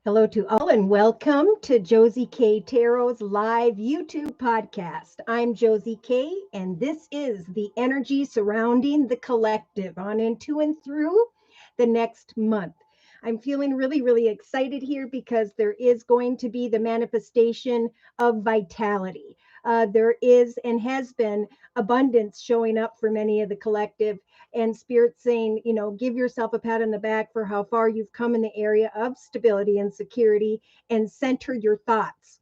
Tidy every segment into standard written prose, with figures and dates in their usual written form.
Hello to all and welcome to Josie K Tarot's live YouTube podcast. I'm Josie K and this is the energy surrounding the collective on into and through the next month. I'm feeling really excited here because there is going to be the manifestation of vitality. There is and has been abundance showing up for many of the collective, and spirit saying, give yourself a pat on the back for how far you've come in the area of stability and security, and center your thoughts.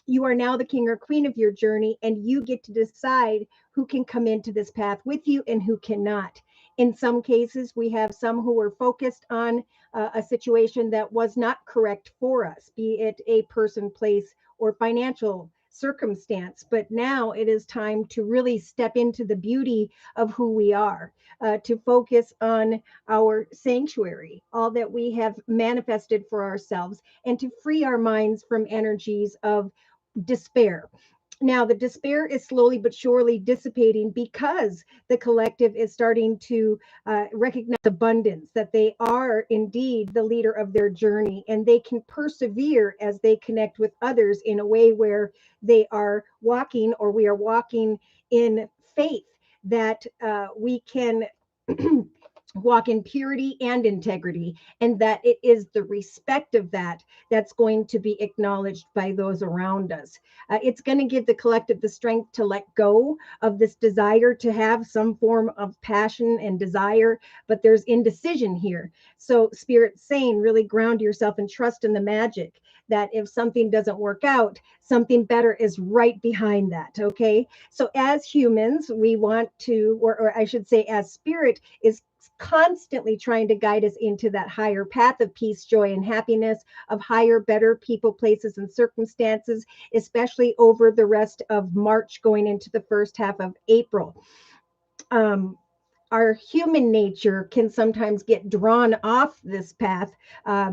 You are now the king or queen of your journey, and you get to decide who can come into this path with you and who cannot. In some cases, we have some who are focused on a situation that was not correct for us, be it a person, place, or financial circumstance. But now it is time to really step into the beauty of who we are, to focus on our sanctuary, all that we have manifested for ourselves, and to free our minds from energies of despair. Now, the despair is slowly but surely dissipating because the collective is starting to recognize abundance, that they are indeed the leader of their journey, and they can persevere as they connect with others in a way where they are walking, or we are walking in faith that we can walk in purity and integrity, and that it is the respect of that that's going to be acknowledged by those around us. It's going to give the collective the strength to let go of this desire to have some form of passion and desire, but there's indecision here. So spirit's saying, really ground yourself and trust in the magic, that if something doesn't work out, something better is right behind that. Okay. So as humans, we want to, or I should say, as spirit is constantly trying to guide us into that higher path of peace, joy, and happiness, of higher, better people, places, and circumstances, especially over the rest of March going into the first half of April. Um, our human nature can sometimes get drawn off this path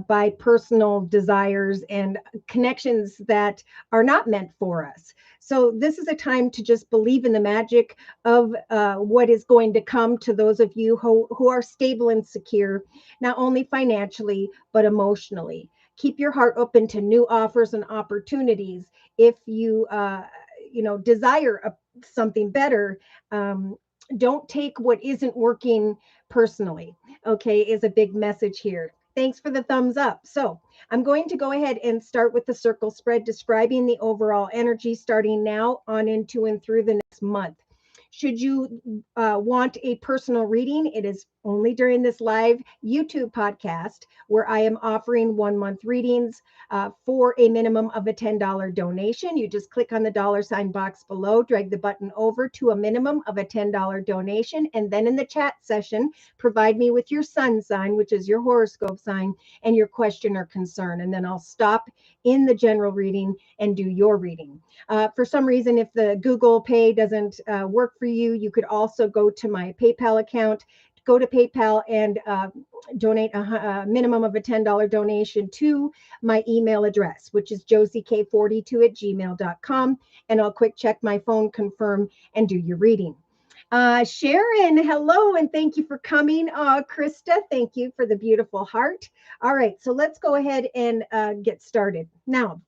by personal desires and connections that are not meant for us. So this is a time to just believe in the magic of what is going to come to those of you who are stable and secure, not only financially, but emotionally. Keep your heart open to new offers and opportunities. If you, desire something better, don't take what isn't working personally. Okay, is a big message here. Thanks for the thumbs up. So I'm going to go ahead and start with the circle spread, describing the overall energy starting now on into and through the next month. Should you want a personal reading, it is only during this live YouTube podcast where I am offering 1 month readings for a minimum of a $10 donation. You just click on the $ box below, drag the button over to a minimum of a $10 donation, and then in the chat session, provide me with your sun sign, which is your horoscope sign, and your question or concern. And then I'll stop in the general reading and do your reading. For some reason, if the Google Pay doesn't work for you, you could also go to my PayPal account, go to PayPal and donate a minimum of a $10 donation to my email address, which is josiek42@gmail.com. And I'll quick check my phone, confirm, and do your reading. Sharon, hello, and thank you for coming. Krista, thank you for the beautiful heart. All right, so let's go ahead and get started. Now,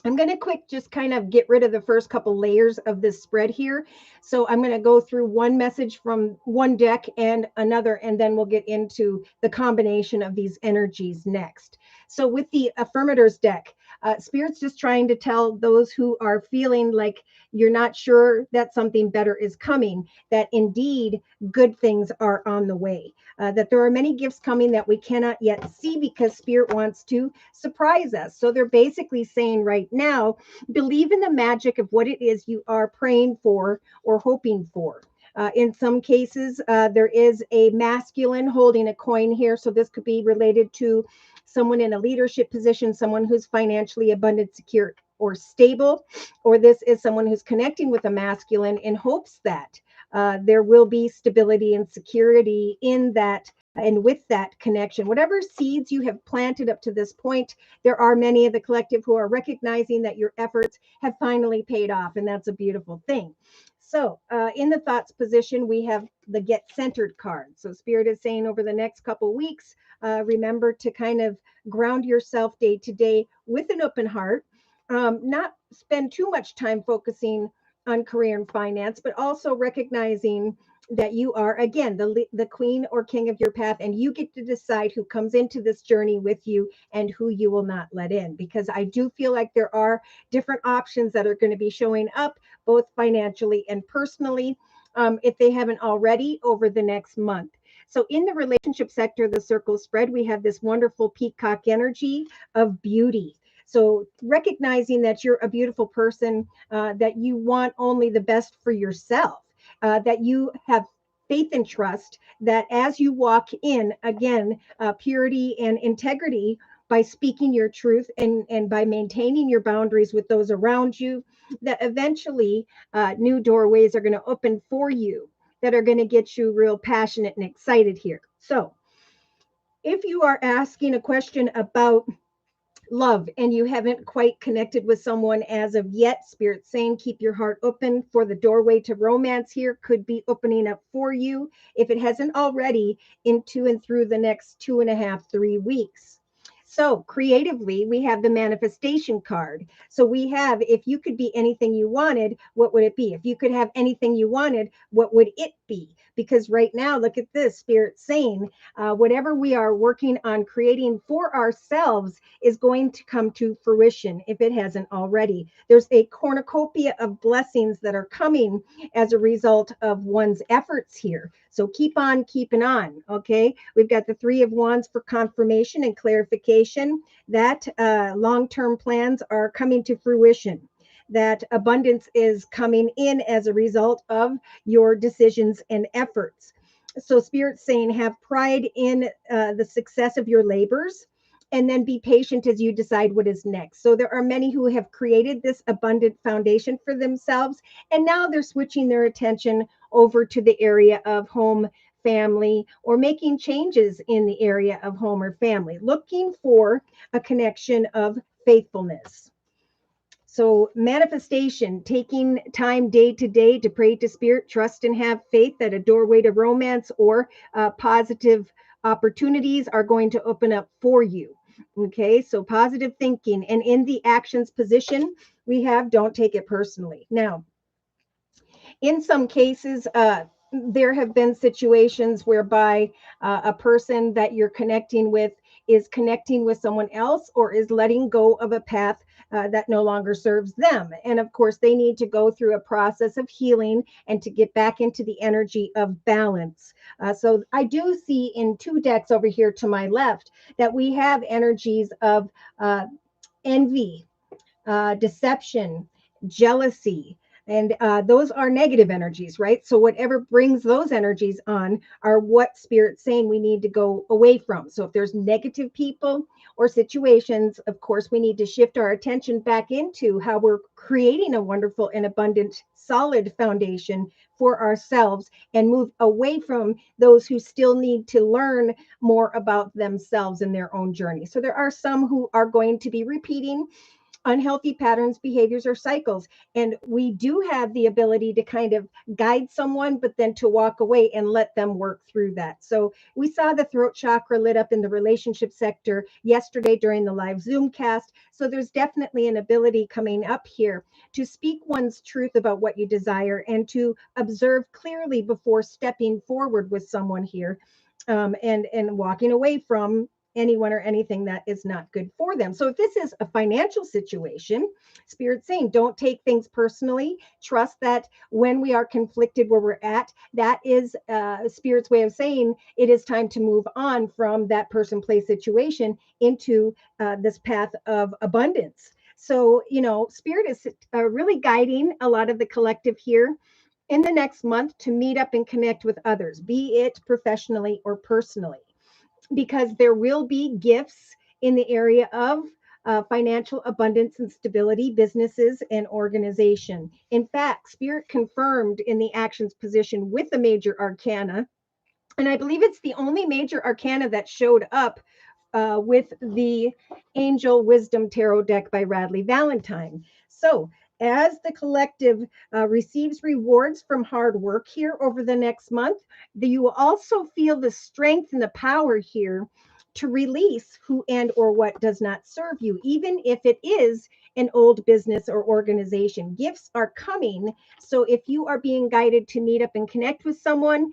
I'm going to just kind of get rid of the first couple layers of this spread here. So I'm going to go through one message from one deck and another, and then we'll get into the combination of these energies next. So with the affirmators deck, Spirit's just trying to tell those who are feeling like you're not sure that something better is coming, that indeed good things are on the way, that there are many gifts coming that we cannot yet see because Spirit wants to surprise us. So they're basically saying right now, believe in the magic of what it is you are praying for or hoping for. In some cases, there is a masculine holding a coin here. So this could be related to someone in a leadership position, someone who's financially abundant, secure, or stable, or this is someone who's connecting with a masculine in hopes that there will be stability and security in that. And with that connection, whatever seeds you have planted up to this point, there are many of the collective who are recognizing that your efforts have finally paid off. And that's a beautiful thing. So in the thoughts position, we have the get centered card. So Spirit is saying over the next couple weeks, remember to kind of ground yourself day to day with an open heart, not spend too much time focusing on career and finance, but also recognizing that you are again the queen or king of your path, and you get to decide who comes into this journey with you and who you will not let in, because I do feel like there are different options that are going to be showing up both financially and personally, if they haven't already, over the next month. So in the relationship sector, the circle spread, we have this wonderful peacock energy of beauty. So recognizing that you're a beautiful person, that you want only the best for yourself, that you have faith and trust that as you walk in, again, purity and integrity by speaking your truth and by maintaining your boundaries with those around you, that eventually new doorways are going to open for you that are going to get you real passionate and excited here. So if you are asking a question about love and you haven't quite connected with someone as of yet, Spirit saying keep your heart open for the doorway to romance here could be opening up for you, if it hasn't already, into and through the next 2.5, 3 weeks. So creatively, we have the manifestation card. So we have, if you could be anything you wanted, what would it be? If you could have anything you wanted, what would it be? Because right now, look at this, Spirit saying, whatever we are working on creating for ourselves is going to come to fruition if it hasn't already. There's a cornucopia of blessings that are coming as a result of one's efforts here. So keep on keeping on. Okay. We've got the Three of Wands for confirmation and clarification that long-term plans are coming to fruition, that abundance is coming in as a result of your decisions and efforts. So Spirit's saying have pride in the success of your labors, and then be patient as you decide what is next. So there are many who have created this abundant foundation for themselves, and now they're switching their attention over to the area of home, family, or making changes in the area of home or family, looking for a connection of faithfulness. So, manifestation, taking time day to day to pray to Spirit, trust, and have faith that a doorway to romance or positive opportunities are going to open up for you. Okay, so positive thinking. And in the actions position, we have don't take it personally. Now, in some cases, there have been situations whereby a person that you're connecting with is connecting with someone else or is letting go of a path that no longer serves them. And of course, they need to go through a process of healing and to get back into the energy of balance. So I do see in two decks over here to my left that we have energies of envy, deception, jealousy. And those are negative energies, right? So whatever brings those energies on are what Spirit's saying we need to go away from. So if there's negative people or situations, of course, we need to shift our attention back into how we're creating a wonderful and abundant, solid foundation for ourselves and move away from those who still need to learn more about themselves and their own journey. So there are some who are going to be repeating unhealthy patterns, behaviors, or cycles. And we do have the ability to kind of guide someone, but then to walk away and let them work through that. So we saw the throat chakra lit up in the relationship sector yesterday during the live Zoom cast. So there's definitely an ability coming up here to speak one's truth about what you desire and to observe clearly before stepping forward with someone here, and walking away from anyone or anything that is not good for them. So if this is a financial situation, Spirit's saying don't take things personally. Trust that when we are conflicted where we're at, that is Spirit's way of saying it is time to move on from that person, place, situation into this path of abundance. So, Spirit is really guiding a lot of the collective here in the next month to meet up and connect with others, be it professionally or personally, because there will be gifts in the area of financial abundance and stability, businesses, and organization. In fact, Spirit confirmed in the actions position with the major arcana, and I believe it's the only major arcana that showed up with the Angel Wisdom Tarot deck by Radley Valentine. So as the collective receives rewards from hard work here over the next month, you will also feel the strength and the power here to release who and or what does not serve you, even if it is an old business or organization. Gifts are coming. So if you are being guided to meet up and connect with someone,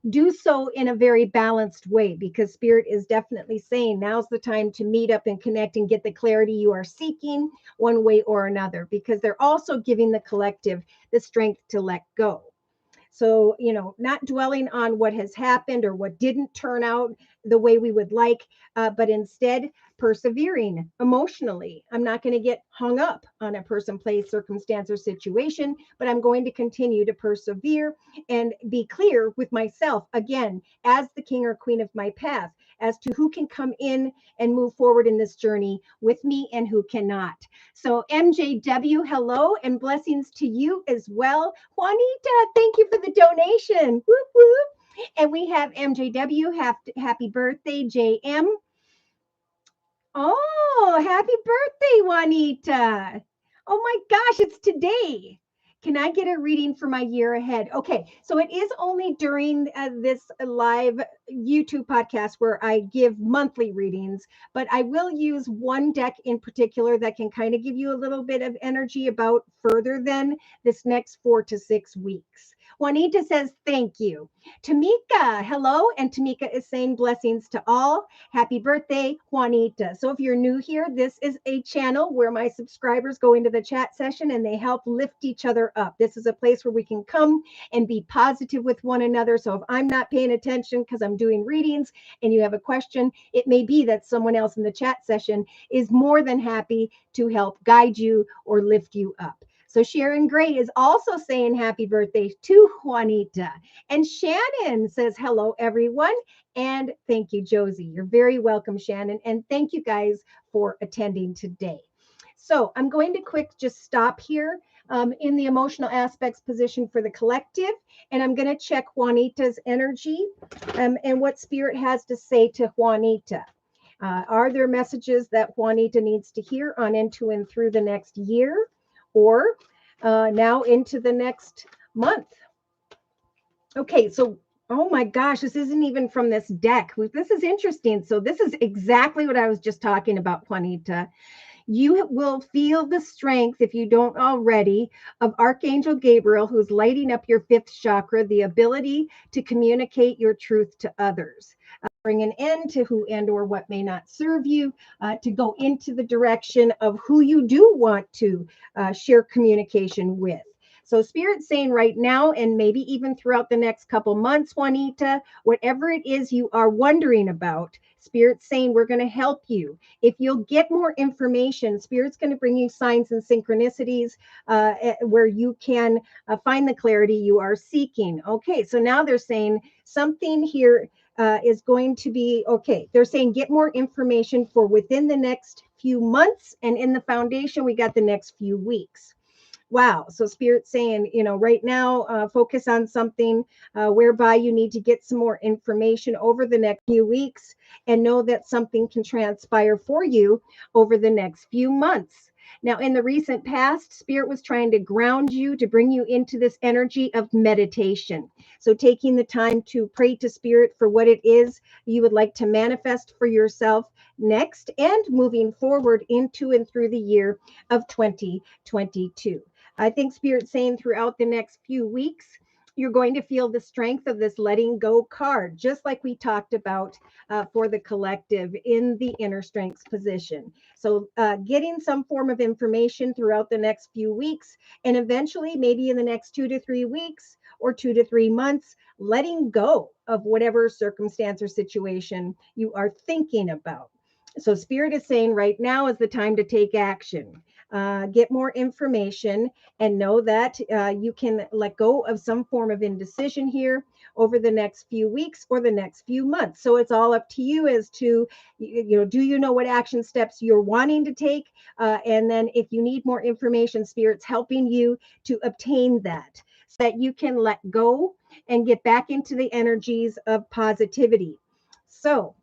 do so in a very balanced way, because spirit is definitely saying now's the time to meet up and connect and get the clarity you are seeking one way or another, because they're also giving the collective the strength to let go. So, not dwelling on what has happened or what didn't turn out the way we would like, but instead persevering emotionally. I'm not going to get hung up on a person, place, circumstance, or situation, but I'm going to continue to persevere and be clear with myself again as the king or queen of my path as to who can come in and move forward in this journey with me and who cannot. So, MJW, hello and blessings to you as well. Juanita, thank you for the donation. Whoop, whoop. And we have MJW, happy birthday, JM. Oh, happy birthday, Juanita. Oh my gosh, it's today. Can I get a reading for my year ahead? Okay, so it is only during this live YouTube podcast where I give monthly readings, but I will use one deck in particular that can kind of give you a little bit of energy about further than this next 4 to 6 weeks. Juanita says, thank you. Tamika, hello. And Tamika is saying blessings to all. Happy birthday, Juanita. So if you're new here, this is a channel where my subscribers go into the chat session and they help lift each other up. This is a place where we can come and be positive with one another. So if I'm not paying attention because I'm doing readings and you have a question, it may be that someone else in the chat session is more than happy to help guide you or lift you up. So Sharon Gray is also saying happy birthday to Juanita. And Shannon says, hello, everyone. And thank you, Josie. You're very welcome, Shannon. And thank you guys for attending today. So I'm going to just stop here in the emotional aspects position for the collective. And I'm going to check Juanita's energy and what spirit has to say to Juanita. Are there messages that Juanita needs to hear on into and through the next year, or now into the next month? Okay, so oh my gosh, this isn't even from this deck. This is interesting. So this is exactly what I was just talking about, Juanita. You will feel the strength, if you don't already, of Archangel Gabriel, who's lighting up your fifth chakra, the ability to communicate your truth to others. Bring an end to who and or what may not serve you, to go into the direction of who you do want to share communication with. So Spirit's saying right now, and maybe even throughout the next couple months, Juanita, whatever it is you are wondering about, Spirit's saying we're going to help you. If you'll get more information, Spirit's going to bring you signs and synchronicities where you can find the clarity you are seeking. Okay, so now they're saying something here is going to be, okay, they're saying get more information for within the next few months, and in the foundation, we got the next few weeks. Wow. So Spirit's saying, right now, focus on something whereby you need to get some more information over the next few weeks, and know that something can transpire for you over the next few months. Now, in the recent past, Spirit was trying to ground you, to bring you into this energy of meditation. So taking the time to pray to Spirit for what it is you would like to manifest for yourself next, and moving forward into and through the year of 2022. I think Spirit's saying throughout the next few weeks, you're going to feel the strength of this letting go card, just like we talked about for the collective in the inner strengths position. So getting some form of information throughout the next few weeks, and eventually maybe in the next 2 to 3 weeks or 2 to 3 months, letting go of whatever circumstance or situation you are thinking about. So Spirit is saying right now is the time to take action. Get more information, and know that you can let go of some form of indecision here over the next few weeks or the next few months. So it's all up to you as to, do you know what action steps you're wanting to take? And then if you need more information, Spirit's helping you to obtain that, so that you can let go and get back into the energies of positivity. So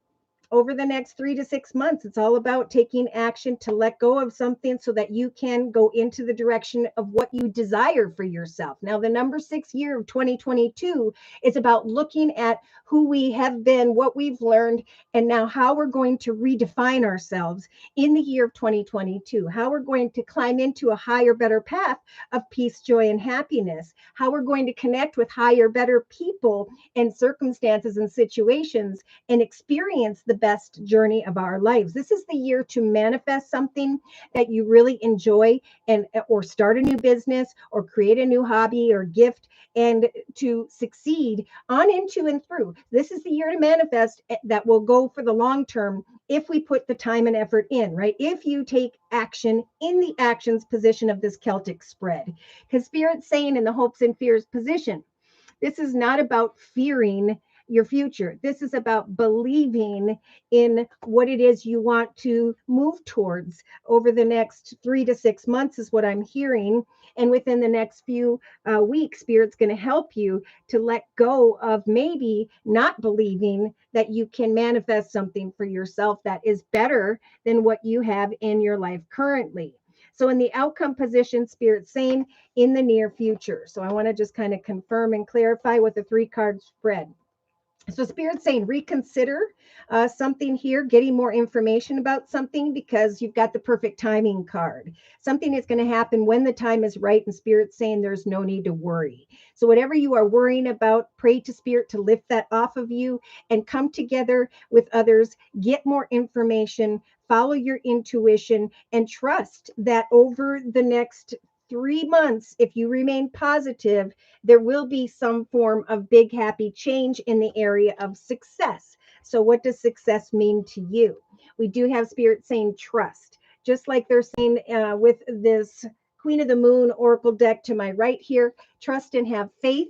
over the next 3 to 6 months. It's all about taking action to let go of something so that you can go into the direction of what you desire for yourself. Now, the number 6 year of 2022 is about looking at who we have been, what we've learned, and now how we're going to redefine ourselves in the year of 2022, how we're going to climb into a higher, better path of peace, joy, and happiness, how we're going to connect with higher, better people and circumstances and situations and experience the best journey of our lives. This is the year to manifest something that you really enjoy, and or start a new business or create a new hobby or gift, and to succeed on into and through. This is the year to manifest that will go for the long term if we put the time and effort in, right? If you take action in the actions position of this Celtic spread. Because Spirit's saying in the hopes and fears position, this is not about fearing your future. This is about believing in what it is you want to move towards over the next 3 to 6 months, is what I'm hearing. And within the next few weeks, Spirit's going to help you to let go of maybe not believing that you can manifest something for yourself that is better than what you have in your life currently. So in the outcome position, Spirit's saying in the near future. So I want to just kind of confirm and clarify with the 3 card spread. So Spirit's saying reconsider something here, getting more information about something, because you've got the perfect timing card. Something is going to happen when the time is right, and Spirit's saying there's no need to worry. So whatever you are worrying about, pray to Spirit to lift that off of you and come together with others, get more information, follow your intuition, and trust that over the next 3 months, if you remain positive, there will be some form of big happy change in the area of success. So what does success mean to you? We do have Spirit saying trust, just like they're saying with this Queen of the Moon Oracle deck to my right here, trust and have faith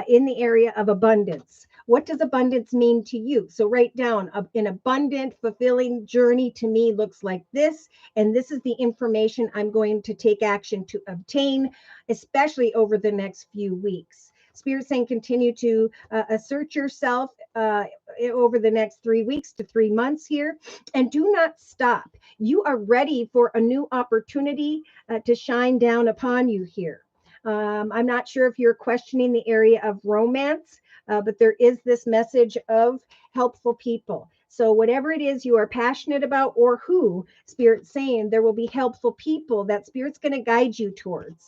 in the area of abundance. What does abundance mean to you? So write down an abundant, fulfilling journey to me looks like this. And this is the information I'm going to take action to obtain, especially over the next few weeks. Spirit saying continue to assert yourself over the next 3 weeks to 3 months here, and do not stop. You are ready for a new opportunity to shine down upon you here. I'm not sure if you're questioning the area of romance, but there is this message of helpful people. So whatever it is you are passionate about, or who Spirit's saying, there will be helpful people that Spirit's going to guide you towards.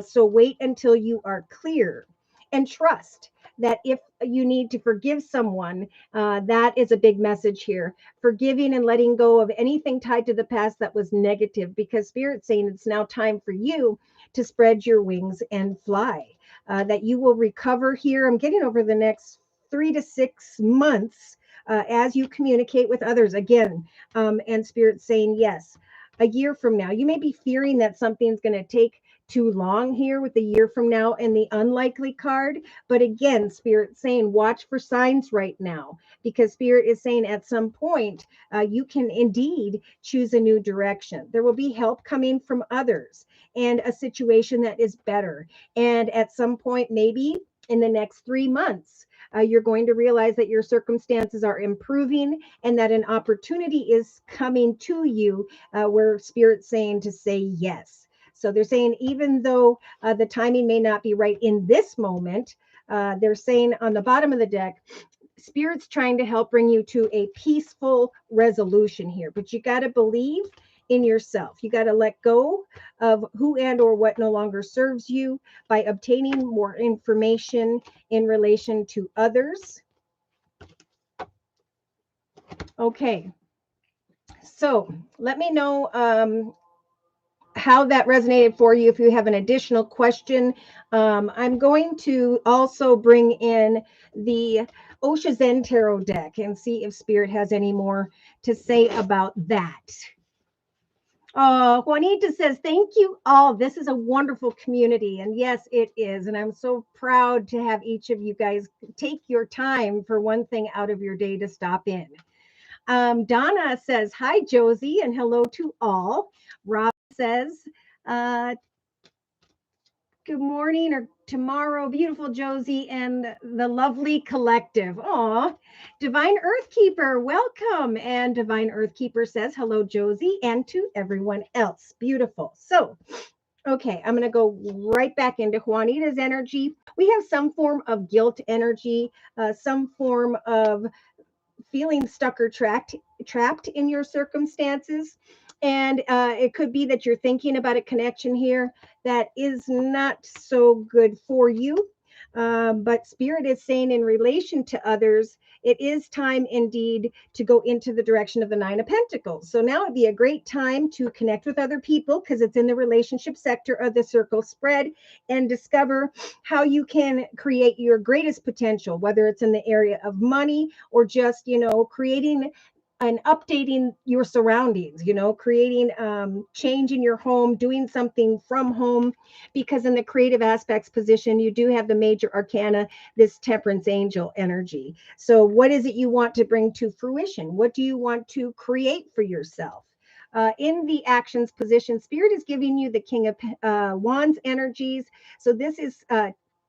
So wait until you are clear, and trust that if you need to forgive someone, that is a big message here. Forgiving and letting go of anything tied to the past that was negative, because Spirit's saying it's now time for you to spread your wings and fly. That you will recover here. I'm getting over the next 3 to 6 months as you communicate with others again. And Spirit saying, yes, a year from now, you may be fearing that something's going to take too long here with the year from now and the unlikely card. But again, Spirit saying, watch for signs right now, because Spirit is saying at some point, you can indeed choose a new direction. There will be help coming from others and a situation that is better. And at some point, maybe in the next 3 months, you're going to realize that your circumstances are improving and that an opportunity is coming to you where Spirit's saying to say yes. So they're saying, even though the timing may not be right in this moment, they're saying on the bottom of the deck, Spirit's trying to help bring you to a peaceful resolution here. But you got to believe in yourself. You got to let go of who and or what no longer serves you by obtaining more information in relation to others. Okay. So let me know how that resonated for you. If you have an additional question, I'm going to also bring in the Osha Zen Tarot deck and see if Spirit has any more to say about that. Juanita says, thank you all. This is a wonderful community. And yes, it is. And I'm so proud to have each of you guys take your time for one thing out of your day to stop in. Donna says, hi, Josie, and hello to all. Rob says, Good morning or tomorrow, beautiful Josie and the lovely collective. Aw, Divine Earthkeeper, welcome. And Divine Earthkeeper says hello, Josie, and to everyone else. Beautiful. So, okay, I'm going to go right back into Juanita's energy. We have some form of guilt energy, some form of feeling stuck or trapped in your circumstances. And it could be that you're thinking about a connection here that is not so good for you. But Spirit is saying, in relation to others, it is time indeed to go into the direction of the Nine of Pentacles. So now would be a great time to connect with other people because it's in the relationship sector of the circle spread, and discover how you can create your greatest potential, whether it's in the area of money or just, creating and updating your surroundings, creating change in your home, doing something from home, because in the creative aspects position, you do have the major arcana, this temperance angel energy. So what is it you want to bring to fruition? What do you want to create for yourself? In the actions position, Spirit is giving you the King of Wands energies. So this is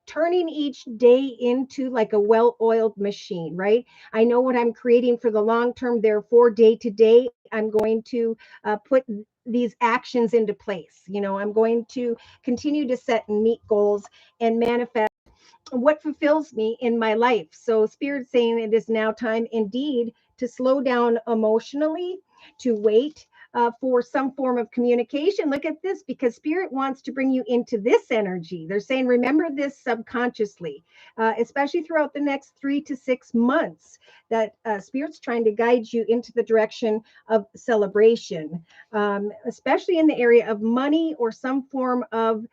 turning each day into like a well-oiled machine, right? I know what I'm creating for the long term. Therefore, day to day, I'm going to put these actions into place. I'm going to continue to set and meet goals and manifest what fulfills me in my life. So Spirit's saying it is now time indeed to slow down emotionally, to wait for some form of communication. Look at this, because Spirit wants to bring you into this energy. They're saying, remember this subconsciously, especially throughout the next 3 to 6 months, that Spirit's trying to guide you into the direction of celebration, especially in the area of money or some form of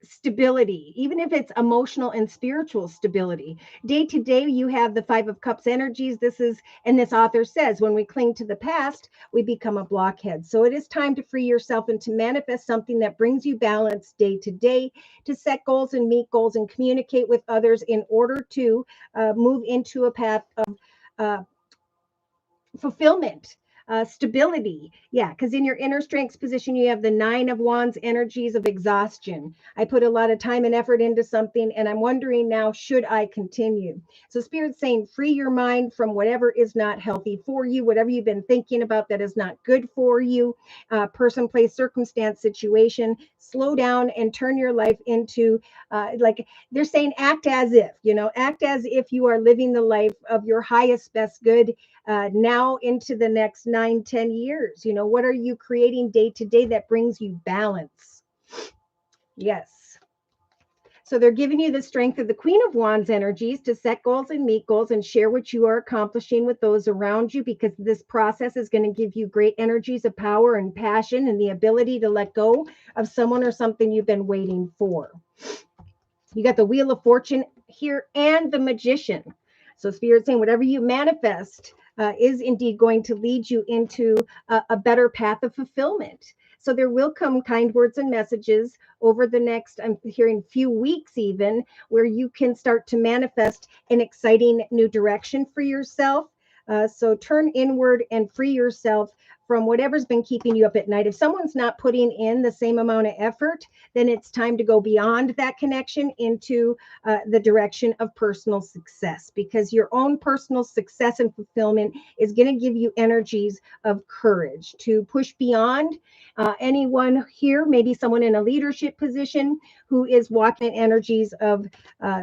stability, even if it's emotional and spiritual stability. Day to day, you have the Five of Cups energies. And this author says, when we cling to the past, we become a blockhead. So it is time to free yourself and to manifest something that brings you balance day to day, to set goals and meet goals and communicate with others in order to move into a path of uh, fulfillment, stability. Yeah, because in your inner strengths position, you have the Nine of Wands energies of exhaustion. I put a lot of time and effort into something, and I'm wondering now, should I continue? So Spirit's saying, free your mind from whatever is not healthy for you, whatever you've been thinking about that is not good for you, person, place, circumstance, situation. Slow down and turn your life into, like they're saying, act as if you are living the life of your highest, best good now into the next 9-10 years. What are you creating day to day that brings you balance? Yes. So they're giving you the strength of the Queen of Wands energies to set goals and meet goals and share what you are accomplishing with those around you, because this process is going to give you great energies of power and passion and the ability to let go of someone or something you've been waiting for. You got the Wheel of Fortune here and the Magician. So Spirit saying, whatever you manifest is indeed going to lead you into a better path of fulfillment. So there will come kind words and messages over the next, I'm hearing, few weeks even, where you can start to manifest an exciting new direction for yourself. So turn inward and free yourself from whatever's been keeping you up at night. If someone's not putting in the same amount of effort, then it's time to go beyond that connection into the direction of personal success, because your own personal success and fulfillment is going to give you energies of courage to push beyond anyone here, maybe someone in a leadership position who is walking in energies of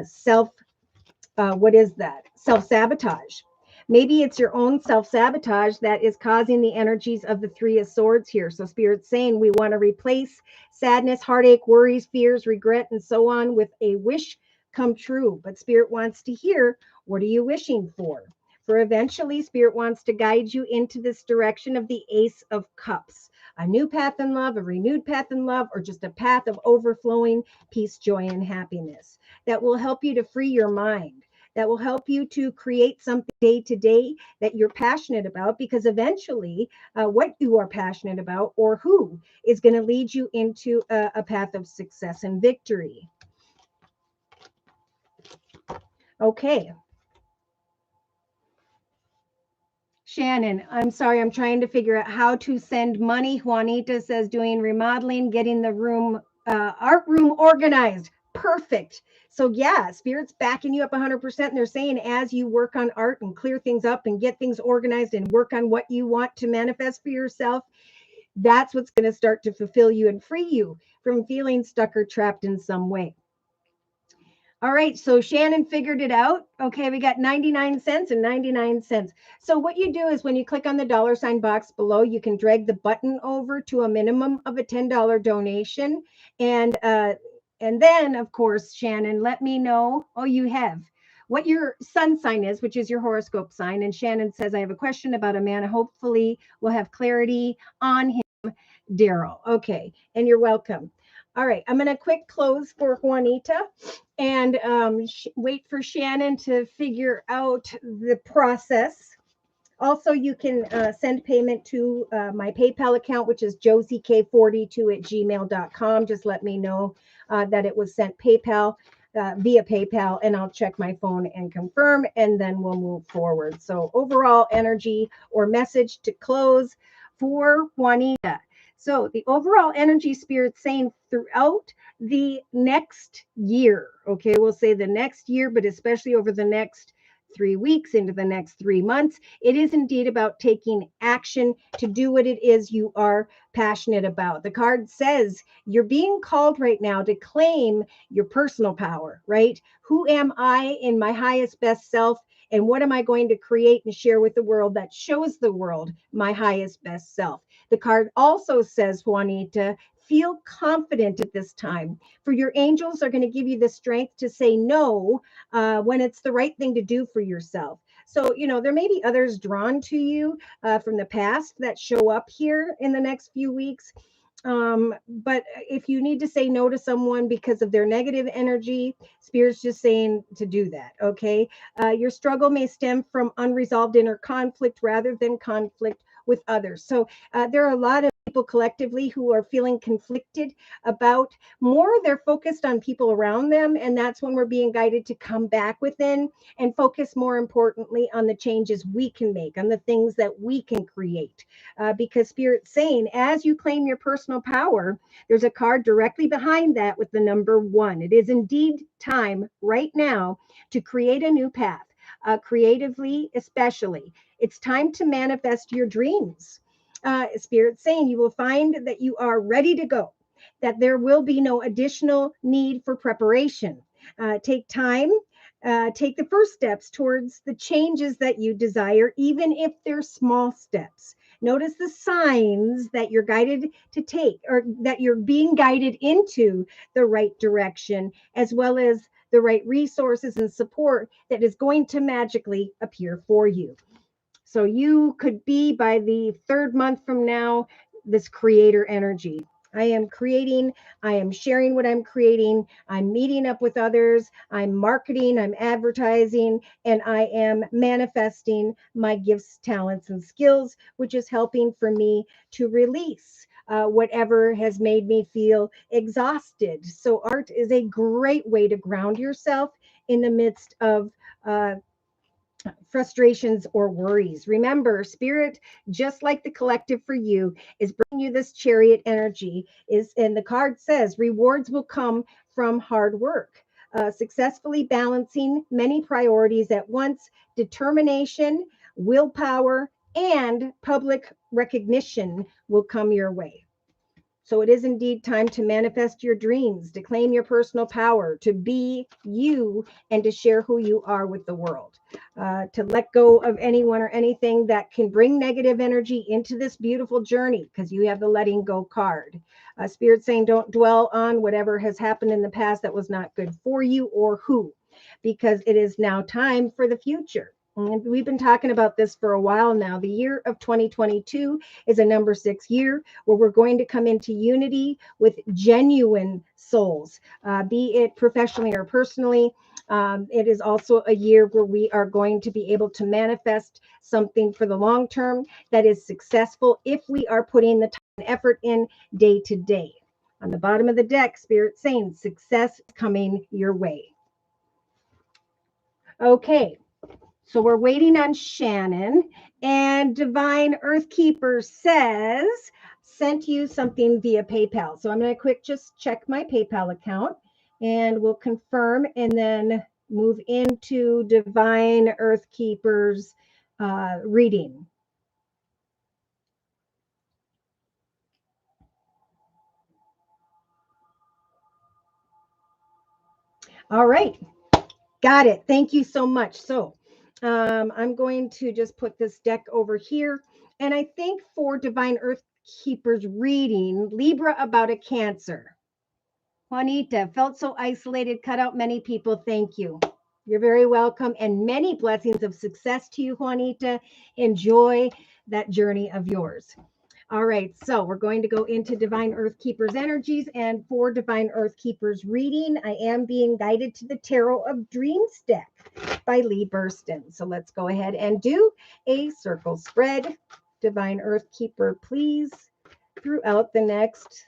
self-sabotage. Maybe it's your own self-sabotage that is causing the energies of the Three of Swords here. So Spirit's saying we want to replace sadness, heartache, worries, fears, regret, and so on with a wish come true. But Spirit wants to hear, what are you wishing for? For eventually, Spirit wants to guide you into this direction of the Ace of Cups. A new path in love, a renewed path in love, or just a path of overflowing peace, joy, and happiness that will help you to free your mind, that will help you to create something day to day that you're passionate about, because eventually what you are passionate about or who is going to lead you into a path of success and victory. Okay. Shannon, I'm sorry, I'm trying to figure out how to send money. Juanita says doing remodeling, getting the room art room organized. Perfect. So yeah, Spirit's backing you up 100%. And they're saying as you work on art and clear things up and get things organized and work on what you want to manifest for yourself, that's what's going to start to fulfill you and free you from feeling stuck or trapped in some way. All right, so Shannon figured it out. Okay, we got 99 cents and 99 cents. So what you do is when you click on the dollar sign box below, you can drag the button over to a minimum of a $10 donation. And then, of course, Shannon, let me know. Oh, you have what your sun sign is, which is your horoscope sign. And Shannon says, I have a question about a man. Hopefully, we'll have clarity on him. Daryl. Okay, and you're welcome. All right, I'm going to quick close for Juanita and wait for Shannon to figure out the process. Also, you can send payment to my PayPal account, which is josiek42@gmail.com. Just let me know that it was sent PayPal via PayPal, and I'll check my phone and confirm, and then we'll move forward. So overall energy or message to close for Juanita. So the overall energy spirit saying throughout the next year, okay, we'll say the next year, but especially over the next 3 weeks into the next 3 months, it is indeed about taking action to do what it is you are passionate about. The card says you're being called right now to claim your personal power, right? Who am I in my highest best self? And what am I going to create and share with the world that shows the world my highest best self? The card also says, Juanita, feel confident at this time, for your angels are going to give you the strength to say no when it's the right thing to do for yourself. So, there may be others drawn to you from the past that show up here in the next few weeks. But if you need to say no to someone because of their negative energy, Spirit's just saying to do that. Okay. Your struggle may stem from unresolved inner conflict rather than conflict with others. So there are a lot of people collectively who are feeling conflicted about more. They're focused on people around them. And that's when we're being guided to come back within and focus more importantly on the changes we can make, on the things that we can create. Because Spirit's saying, as you claim your personal power, there's a card directly behind that with the number 1. It is indeed time right now to create a new path, creatively, especially. It's time to manifest your dreams. Spirit's saying you will find that you are ready to go, that there will be no additional need for preparation. Take time. Take the first steps towards the changes that you desire, even if they're small steps. Notice the signs that you're guided to take, or that you're being guided into the right direction, as well as the right resources and support that is going to magically appear for you. So you could be, by the 3rd month from now, this creator energy. I am creating, I am sharing what I'm creating, I'm meeting up with others, I'm marketing, I'm advertising, and I am manifesting my gifts, talents, and skills, which is helping for me to release whatever has made me feel exhausted. So art is a great way to ground yourself in the midst of frustrations or worries. Remember, Spirit, just like the collective for you, is bringing you this chariot energy. And the card says rewards will come from hard work. Successfully balancing many priorities at once, determination, willpower, and public recognition will come your way. So it is indeed time to manifest your dreams, to claim your personal power, to be you, and to share who you are with the world. To let go of anyone or anything that can bring negative energy into this beautiful journey, because you have the letting go card. Spirit saying don't dwell on whatever has happened in the past that was not good for you or who, because it is now time for the future. And we've been talking about this for a while now. The year of 2022 is a number 6 year where we're going to come into unity with genuine souls, be it professionally or personally. It is also a year where we are going to be able to manifest something for the long term that is successful if we are putting the time and effort in day to day. On the bottom of the deck, Spirit saying success is coming your way. Okay. So we're waiting on Shannon, and Divine Earthkeeper says sent you something via PayPal. So I'm going to just check my PayPal account and we'll confirm and then move into Divine Earth Keepers reading. All right. Got it. Thank you so much. So I'm going to just put this deck over here. And I think for Divine Earth Keepers reading, Libra about a Cancer. Juanita, felt so isolated, cut out many people. Thank you. You're very welcome. And many blessings of success to you, Juanita. Enjoy that journey of yours. All right, so we're going to go into Divine Earth Keepers energies. And for Divine Earth Keepers reading, I am being guided to the Tarot of Dreams deck by Lee Burston. So let's go ahead and do a circle spread. Divine Earth Keeper, please, throughout the next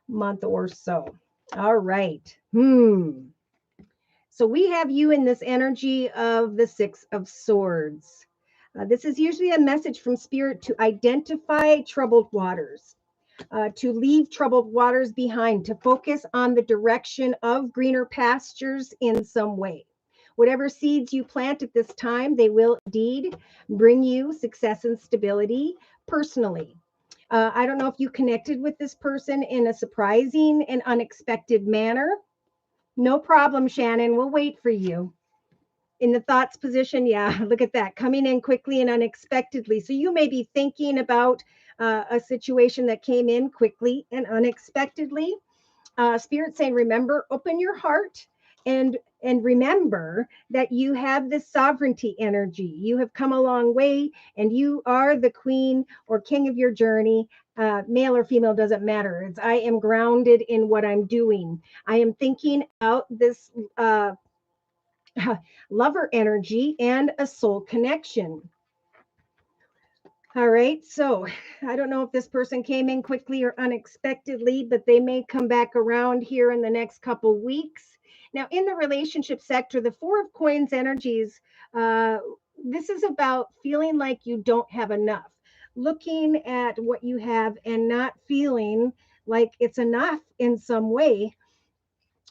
month or so. All right. So we have you in this energy of the Six of Swords. This is usually a message from Spirit to identify troubled waters, to leave troubled waters behind, to focus on the direction of greener pastures in some way. Whatever seeds you plant at this time, they will indeed bring you success and stability personally. I don't know if you connected with this person in a surprising and unexpected manner. No problem, Shannon. We'll wait for you. In the thoughts position, yeah, look at that, coming in quickly and unexpectedly. So you may be thinking about a situation that came in quickly and unexpectedly. Spirit saying, remember, open your heart and remember that you have this sovereignty energy. You have come a long way and you are the queen or king of your journey. Male or female doesn't matter. It's I am grounded in what I'm doing. I am thinking about this lover energy and a soul connection. All right, so I don't know if this person came in quickly or unexpectedly, but they may come back around here in the next couple weeks. Now, in the relationship sector, the Four of Coins energies, this is about feeling like you don't have enough, looking at what you have and not feeling like it's enough in some way.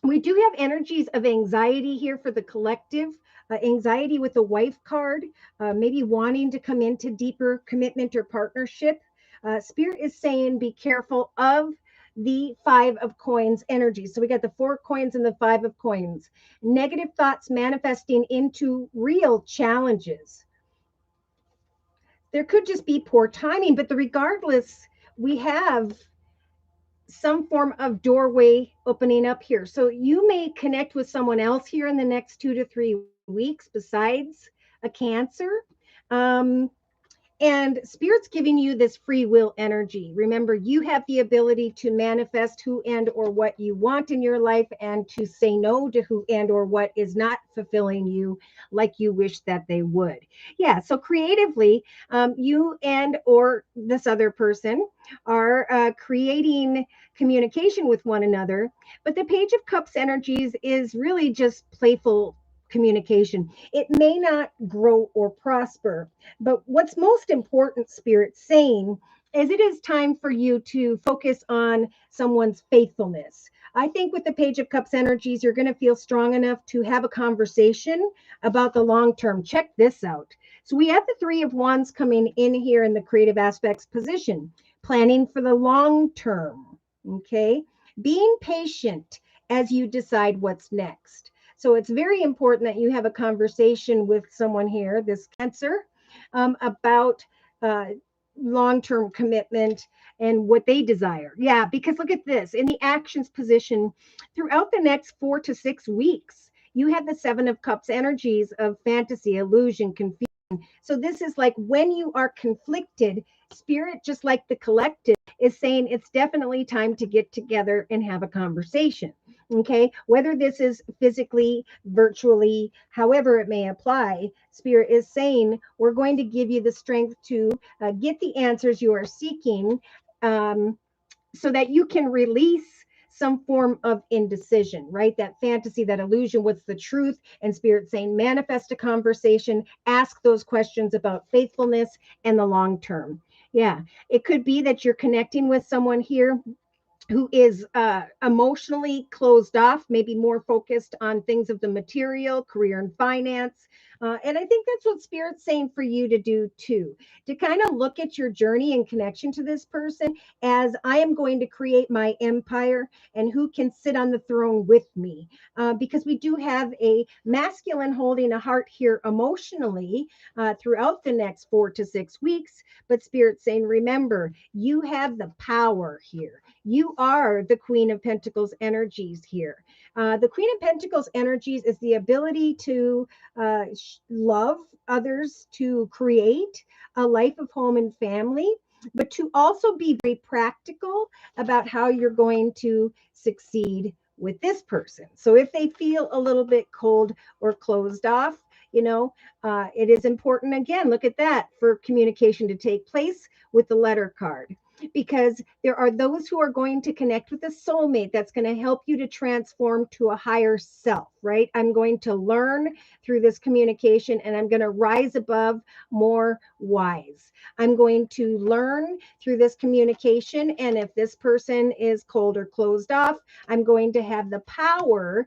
We do have energies of anxiety here for the collective, anxiety with the wife card, maybe wanting to come into deeper commitment or partnership. Spirit is saying be careful of the Five of Coins energy. So we got the Four Coins and the Five of Coins. Negative thoughts manifesting into real challenges. There could just be poor timing, but regardless, we have some form of doorway opening up here. So you may connect with someone else here in the next 2 to 3 weeks besides a Cancer. And Spirit's giving you this free will energy. Remember, you have the ability to manifest who and or what you want in your life and to say no to who and or what is not fulfilling you like you wish that they would. Yeah, so creatively, you and or this other person are creating communication with one another. But the Page of Cups energies is really just playful communication. It may not grow or prosper, but what's most important, Spirit saying, is it is time for you to focus on someone's faithfulness. I think with the Page of Cups energies, you're going to feel strong enough to have a conversation about the long term. Check this out. So we have the Three of Wands coming in here in the creative aspects position, planning for the long term. Okay. Being patient as you decide what's next. So it's very important that you have a conversation with someone here, this Cancer, about long-term commitment and what they desire. Yeah, because look at this. In the actions position, throughout the next 4 to 6 weeks, you have the Seven of Cups energies of fantasy, illusion, confusion. So this is like when you are conflicted, Spirit, just like the collective, is saying it's definitely time to get together and have a conversation. Okay, whether this is physically, virtually, however it may apply, Spirit is saying we're going to give you the strength to get the answers you are seeking, so that you can release some form of indecision, right? That fantasy, that illusion, what's the truth? And Spirit saying manifest a conversation, ask those questions about faithfulness and the long term. Yeah. It could be that you're connecting with someone here who is emotionally closed off, maybe more focused on things of the material, career and finance. And I think that's what Spirit's saying for you to do too, to kind of look at your journey and connection to this person as I am going to create my empire and who can sit on the throne with me. Because we do have a masculine holding a heart here emotionally throughout the next 4 to 6 weeks. But Spirit's saying, remember, you have the power here. You are the Queen of Pentacles energies here. The Queen of Pentacles energies is the ability to love others, to create a life of home and family, but to also be very practical about how you're going to succeed with this person. So if they feel a little bit cold or closed off, it is important, again, look at that, for communication to take place with the letter card, because there are those who are going to connect with a soulmate that's going to help you to transform to a higher self, right? I'm going to learn through this communication and I'm going to rise above more wise. I'm going to learn through this communication. And if this person is cold or closed off, I'm going to have the power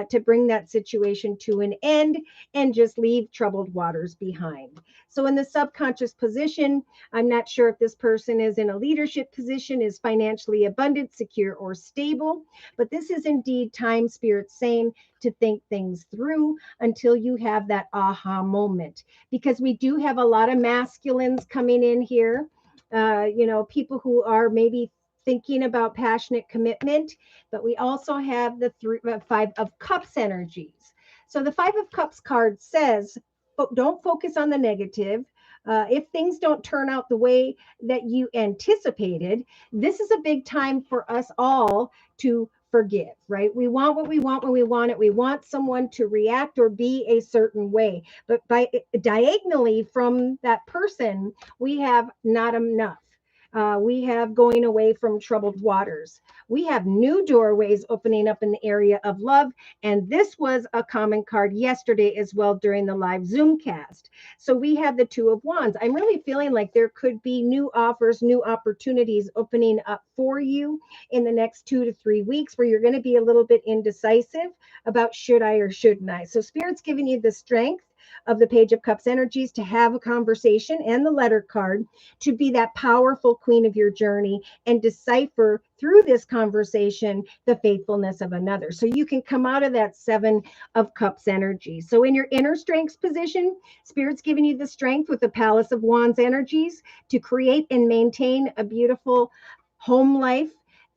to bring that situation to an end and just leave troubled waters behind. So in the subconscious position, I'm not sure if this person is in a leadership position, is financially abundant, secure, or stable, but this is indeed time, Spirit saying to think things through until you have that aha moment. Because we do have a lot of masculines coming in here, people who are maybe thinking about passionate commitment, but we also have the Five of Cups energies. So the Five of Cups card says, don't focus on the negative. If things don't turn out the way that you anticipated, this is a big time for us all to forgive, right? We want what we want when we want it. We want someone to react or be a certain way. But by diagonally from that person, we have not enough. We have going away from troubled waters. We have new doorways opening up in the area of love. And this was a common card yesterday as well during the live Zoom cast. So we have the Two of Wands. I'm really feeling like there could be new offers, new opportunities opening up for you in the next 2 to 3 weeks, where you're going to be a little bit indecisive about should I or shouldn't I. So Spirit's giving you the strength of the Page of Cups energies to have a conversation, and the letter card to be that powerful queen of your journey and decipher through this conversation the faithfulness of another. So you can come out of that Seven of Cups energy. So in your inner strengths position, Spirit's giving you the strength with the Palace of Wands energies to create and maintain a beautiful home life,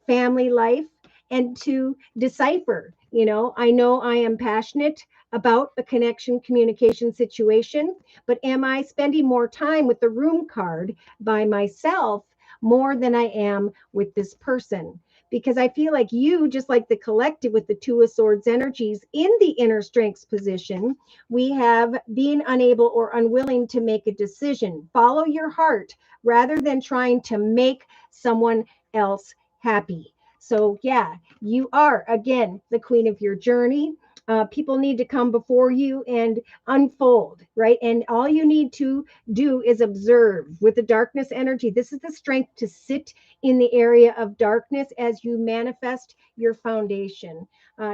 family life, and to decipher. I know I am passionate about a connection communication situation, but am I spending more time with the Room card by myself more than I am with this person? Because I feel like you, just like the collective with the Two of Swords energies in the inner strengths position, we have being unable or unwilling to make a decision. Follow your heart rather than trying to make someone else happy. So yeah, you are, again, the queen of your journey. People need to come before you and unfold, right? And all you need to do is observe. With the darkness energy, this is the strength to sit in the area of darkness as you manifest your foundation.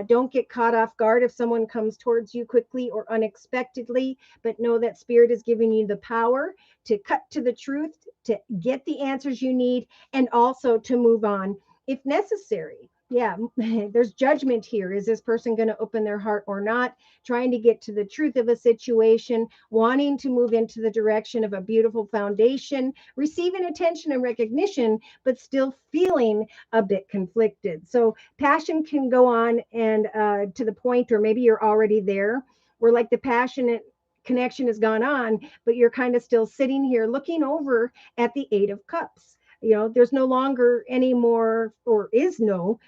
Don't get caught off guard if someone comes towards you quickly or unexpectedly, but know that Spirit is giving you the power to cut to the truth, to get the answers you need, and also to move on if necessary. Yeah, there's judgment here. Is this person going to open their heart or not? Trying to get to the truth of a situation, wanting to move into the direction of a beautiful foundation, receiving attention and recognition, but still feeling a bit conflicted. So passion can go on and to the point, or maybe you're already there, where like the passionate connection has gone on, but you're kind of still sitting here looking over at the Eight of Cups. There's no longer any more, or is no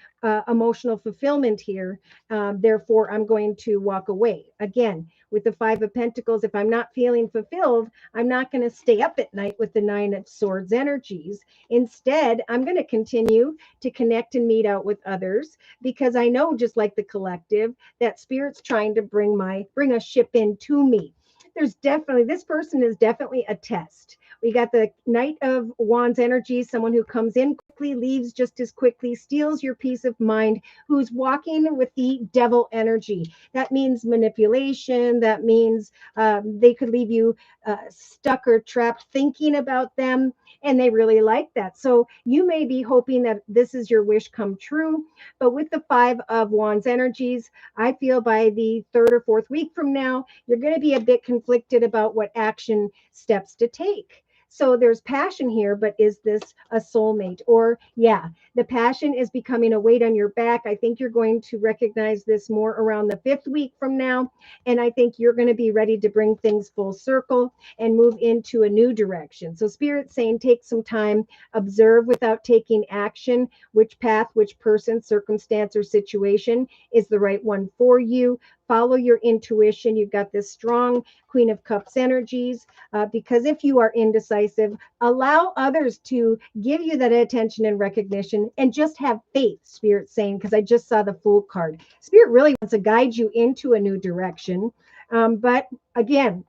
emotional fulfillment here. Therefore, I'm going to walk away. Again, with the Five of Pentacles, if I'm not feeling fulfilled, I'm not going to stay up at night with the Nine of Swords energies. Instead, I'm going to continue to connect and meet out with others, because I know, just like the collective, that Spirit's trying to bring a ship in to me. This person is definitely a test, We got the Knight of Wands energy, someone who comes in quickly, leaves just as quickly, steals your peace of mind, who's walking with the Devil energy. That means manipulation. That means they could leave you stuck or trapped thinking about them, and they really like that. So you may be hoping that this is your wish come true, but with the Five of Wands energies, I feel by the third or fourth week from now, you're going to be a bit conflicted about what action steps to take. So there's passion here, but is this a soulmate? Or, yeah, the passion is becoming a weight on your back. I think you're going to recognize this more around the fifth week from now. And I think you're going to be ready to bring things full circle and move into a new direction. So, Spirit's saying take some time, observe without taking action, which path, which person, circumstance, or situation is the right one for you. Follow your intuition. You've got this strong Queen of Cups energies, because if you are indecisive, allow others to give you that attention and recognition, and just have faith, Spirit's saying, because I just saw the Fool card. Spirit really wants to guide you into a new direction. But again,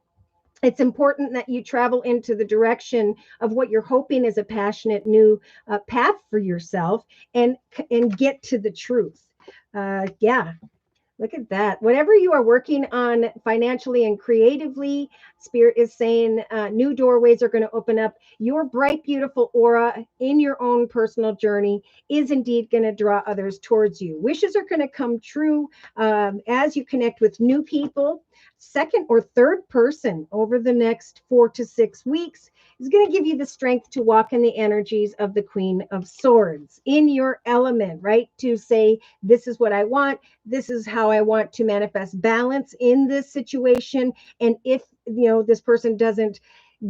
it's important that you travel into the direction of what you're hoping is a passionate new path for yourself, and get to the truth. Yeah, look at that. Whatever you are working on financially and creatively, Spirit is saying new doorways are going to open up. Your bright, beautiful aura in your own personal journey is indeed going to draw others towards you. Wishes are going to come true as you connect with new people. Second or third person over the next 4 to 6 weeks is going to give you the strength to walk in the energies of the Queen of Swords in your element, right? To say, this is what I want. This is how I want to manifest balance in this situation. And if, this person doesn't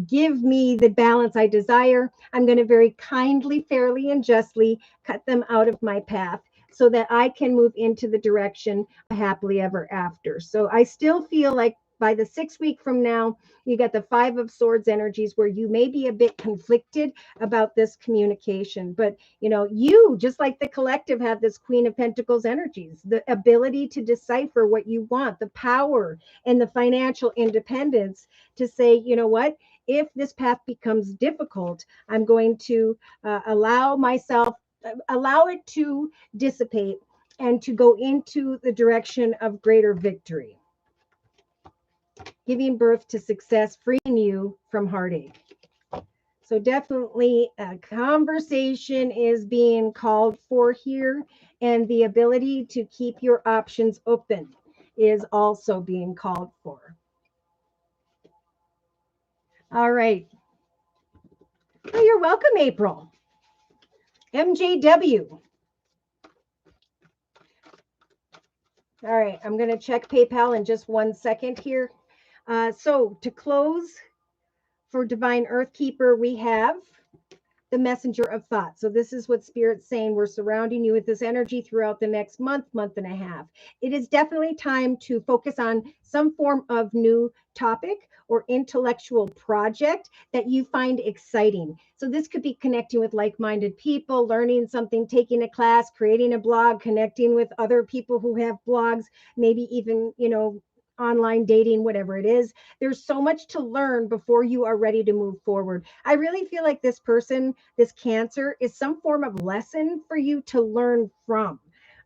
give me the balance I desire, I'm going to very kindly, fairly, and justly cut them out of my path, so that I can move into the direction happily ever after. So I still feel like by the 6 week from now, you got the Five of Swords energies, where you may be a bit conflicted about this communication. But, you, just like the collective, have this Queen of Pentacles energies, the ability to decipher what you want, the power and the financial independence to say, you know what, if this path becomes difficult, I'm going to allow it to dissipate and to go into the direction of greater victory, giving birth to success, freeing you from heartache. So definitely a conversation is being called for here, and the ability to keep your options open is also being called for. All right. Oh, you're welcome, April. MJW. All right, I'm going to check PayPal in just 1 second here. So to close, for Divine Earth Keeper, we have the Messenger of Thought. So this is what Spirit's saying. We're surrounding you with this energy throughout the next month and a half. It is definitely time to focus on some form of new topic or intellectual project that you find exciting. So this could be connecting with like-minded people, learning something, taking a class, creating a blog, connecting with other people who have blogs, maybe even, online dating, whatever it is. There's so much to learn before you are ready to move forward. I really feel like this person, this Cancer, is some form of lesson for you to learn from.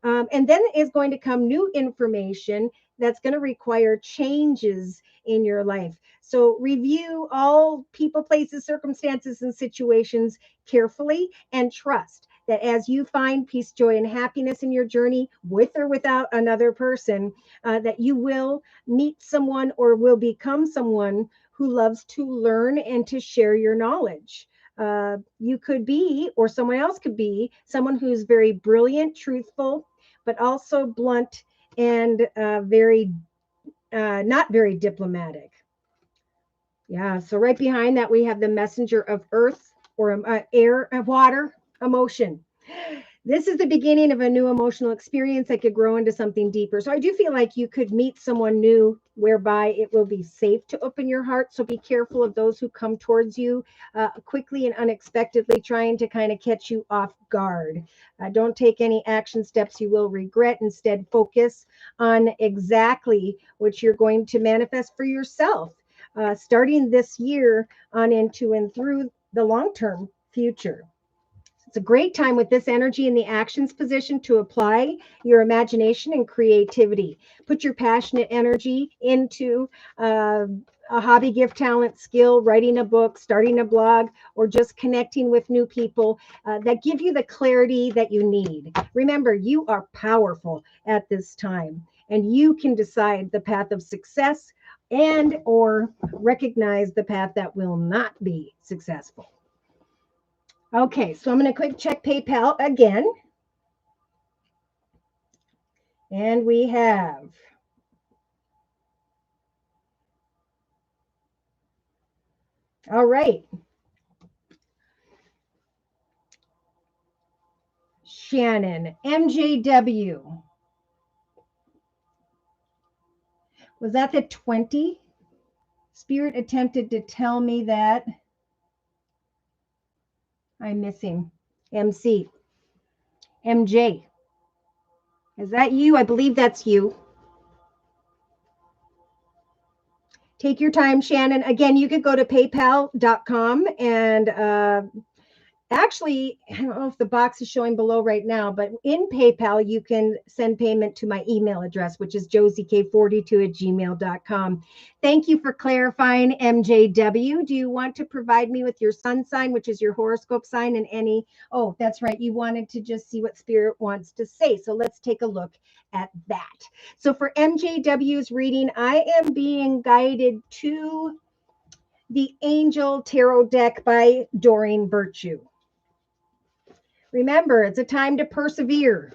And then is going to come new information that's going to require changes in your life. So review all people, places, circumstances, and situations carefully, and trust that as you find peace, joy, and happiness in your journey, with or without another person, that you will meet someone or will become someone who loves to learn and to share your knowledge. You could be, or someone else could be, someone who's very brilliant, truthful, but also blunt and very not very diplomatic. Yeah, so right behind that, we have the Messenger of Earth, or air, water, emotion. This is the beginning of a new emotional experience that could grow into something deeper. So I do feel like you could meet someone new whereby it will be safe to open your heart. So be careful of those who come towards you quickly and unexpectedly, trying to kind of catch you off guard. Don't take any action steps you will regret. Instead, focus on exactly what you're going to manifest for yourself. starting this year on into and through the long-term future. It's a great time with this energy in the actions position to apply your imagination and creativity. Put your passionate energy into a hobby, gift, talent, skill, writing a book, starting a blog, or just connecting with new people that give you the clarity that you need. Remember, you are powerful at this time, and you can decide the path of success and or recognize the path that will not be successful. Okay, so I'm going to quick check PayPal again. And we have all right. Shannon, MJW. Was that the 20? Spirit attempted to tell me that. I'm missing. MC. MJ. Is that you? I believe that's you. Take your time, Shannon. Again, you could go to paypal.com and actually, I don't know if the box is showing below right now, but in PayPal, you can send payment to my email address, which is josiek42@gmail.com. Thank you for clarifying, MJW. Do you want to provide me with your sun sign, which is your horoscope sign, and any? Oh, that's right. You wanted to just see what Spirit wants to say. So let's take a look at that. So for MJW's reading, I am being guided to the Angel Tarot deck by Dorian Virtue. Remember, it's a time to persevere.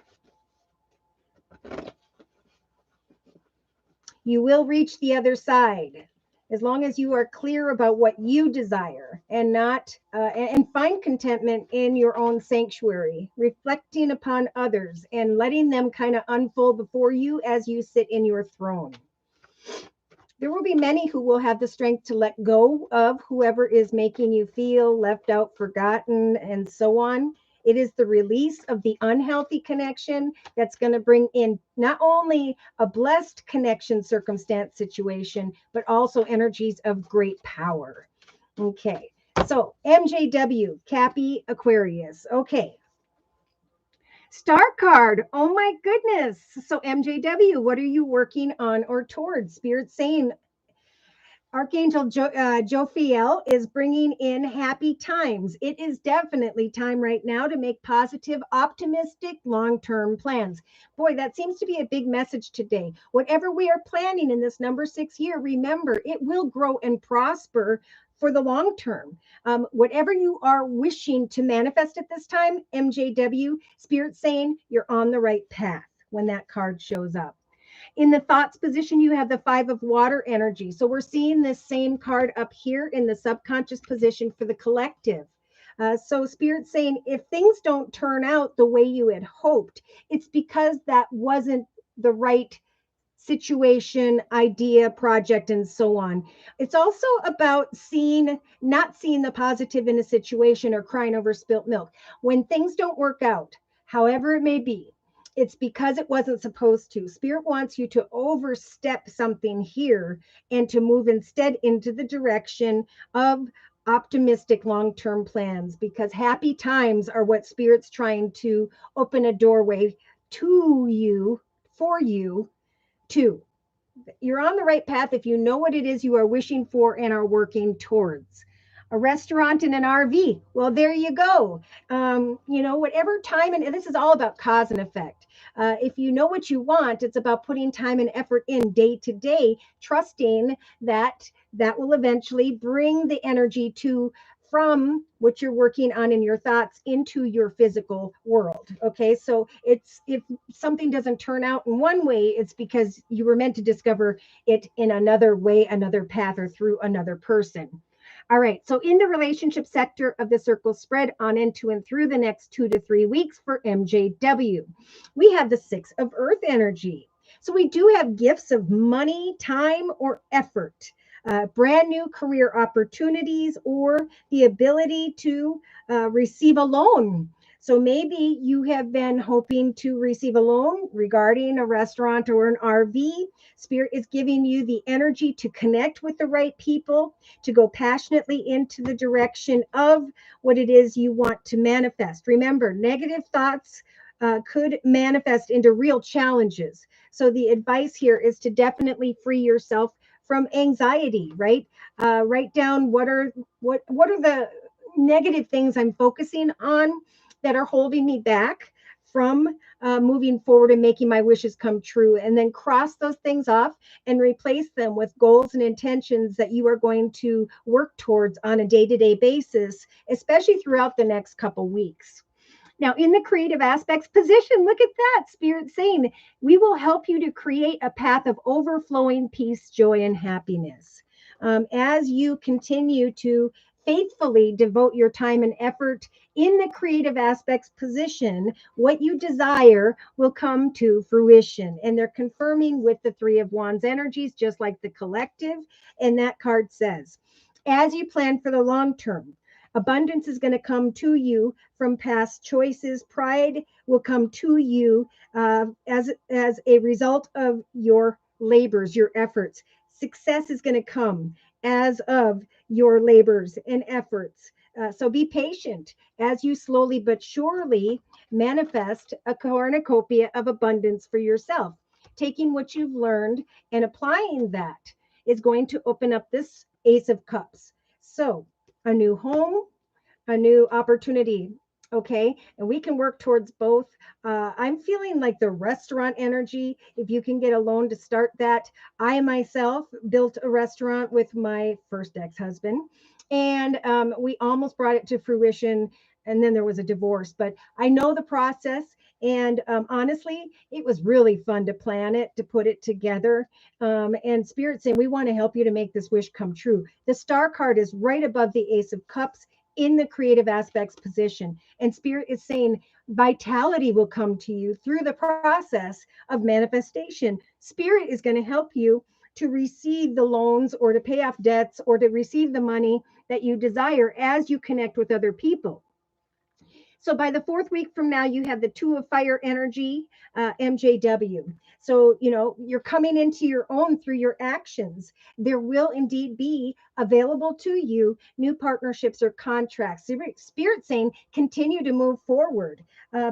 You will reach the other side as long as you are clear about what you desire and not and find contentment in your own sanctuary, reflecting upon others and letting them kind of unfold before you as you sit in your throne. There will be many who will have the strength to let go of whoever is making you feel left out, forgotten, and so on. It is the release of the unhealthy connection that's going to bring in not only a blessed connection circumstance situation, but also energies of great power. Okay, so MJW, Cappy, Aquarius. Okay. Star card. Oh my goodness. So MJW, what are you working on or towards? Spirit saying Archangel Jophiel is bringing in happy times. It is definitely time right now to make positive, optimistic, long-term plans. Boy, that seems to be a big message today. Whatever we are planning in this number 6 year, remember, it will grow and prosper for the long term. Whatever you are wishing to manifest at this time, MJW, Spirit saying you're on the right path when that card shows up. In the thoughts position, you have the 5 of water energy. So we're seeing this same card up here in the subconscious position for the collective. So Spirit's saying if things don't turn out the way you had hoped, it's because that wasn't the right situation, idea, project, and so on. It's also about not seeing the positive in a situation or crying over spilt milk. When things don't work out, however it may be, it's because it wasn't supposed to. Spirit wants you to overstep something here and to move instead into the direction of optimistic long-term plans, because happy times are what Spirit's trying to open a doorway to you, for you, to. You're on the right path if you know what it is you are wishing for and are working towards. A restaurant and an RV. Well, there you go. Whatever time, and this is all about cause and effect. If you know what you want, it's about putting time and effort in day to day, trusting that that will eventually bring the energy from what you're working on in your thoughts into your physical world. Okay, so it's if something doesn't turn out in one way, it's because you were meant to discover it in another way, another path, or through another person. All right, so in the relationship sector of the circle spread on into and through the next 2 to 3 weeks for MJW, we have the 6 of earth energy. So we do have gifts of money, time, or effort. Brand new career opportunities, or the ability to receive a loan. So maybe you have been hoping to receive a loan regarding a restaurant or an RV. Spirit is giving you the energy to connect with the right people, to go passionately into the direction of what it is you want to manifest. Remember, negative thoughts could manifest into real challenges. So the advice here is to definitely free yourself from anxiety, right? Write down what are the negative things I'm focusing on that are holding me back from moving forward and making my wishes come true, and then cross those things off and replace them with goals and intentions that you are going to work towards on a day-to-day basis, especially throughout the next couple weeks. Now, in the creative aspects position, look at that. Spirit saying, we will help you to create a path of overflowing peace, joy, and happiness. As you continue to faithfully devote your time and effort in the creative aspects position, what you desire will come to fruition. And they're confirming with the Three of Wands energies, just like the collective. And that card says, as you plan for the long term, abundance is going to come to you from past choices. Pride will come to you as a result of your labors, your efforts. Success is going to come as of your labors and efforts. So be patient as you slowly but surely manifest a cornucopia of abundance for yourself. Taking what you've learned and applying that is going to open up this Ace of Cups. So, a new home, a new opportunity. Okay. And we can work towards both. I'm feeling like the restaurant energy, if you can get a loan to start that. I myself built a restaurant with my first ex husband, and we almost brought it to fruition. And then there was a divorce, but I know the process. And honestly, it was really fun to plan it, to put it together. And Spirit saying, we want to help you to make this wish come true. The star card is right above the Ace of Cups in the creative aspects position. And Spirit is saying vitality will come to you through the process of manifestation. Spirit is going to help you to receive the loans or to pay off debts or to receive the money that you desire as you connect with other people. So by the fourth week from now, you have the Two of Fire energy, MJW. So, you're coming into your own through your actions. There will indeed be available to you new partnerships or contracts. Spirit saying, continue to move forward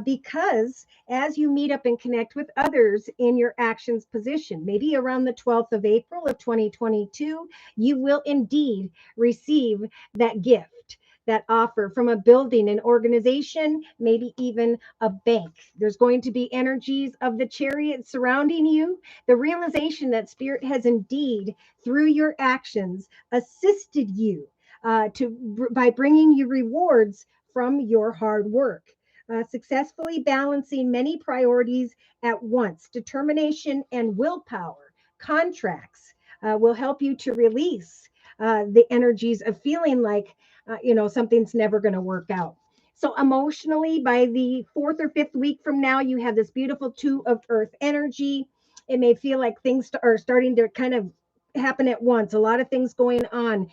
because as you meet up and connect with others in your actions position, maybe around the 12th of April of 2022, you will indeed receive that gift, that offer from a building, an organization, maybe even a bank. There's going to be energies of the chariot surrounding you. The realization that Spirit has indeed, through your actions, assisted you by bringing you rewards from your hard work. Successfully balancing many priorities at once, determination and willpower, contracts will help you to release the energies of feeling like something's never going to work out. So emotionally, by the fourth or fifth week from now, you have this beautiful Two of Earth energy. It may feel like things are starting to kind of happen at once, a lot of things going on,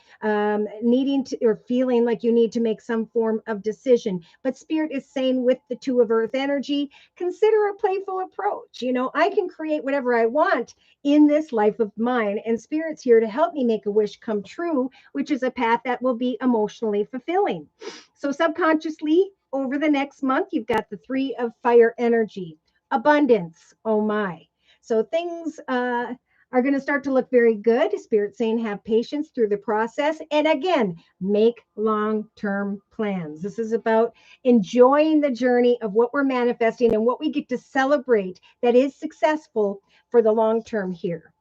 needing to or feeling like you need to make some form of decision. But Spirit is saying, with the Two of Earth energy, consider a playful approach. I can create whatever I want in this life of mine, and Spirit's here to help me make a wish come true, which is a path that will be emotionally fulfilling. So subconsciously, over the next month, you've got the Three of Fire energy, abundance. Oh my. So things are going to start to look very good. Spirit saying, have patience through the process. And again, make long-term plans. This is about enjoying the journey of what we're manifesting and what we get to celebrate that is successful for the long term here.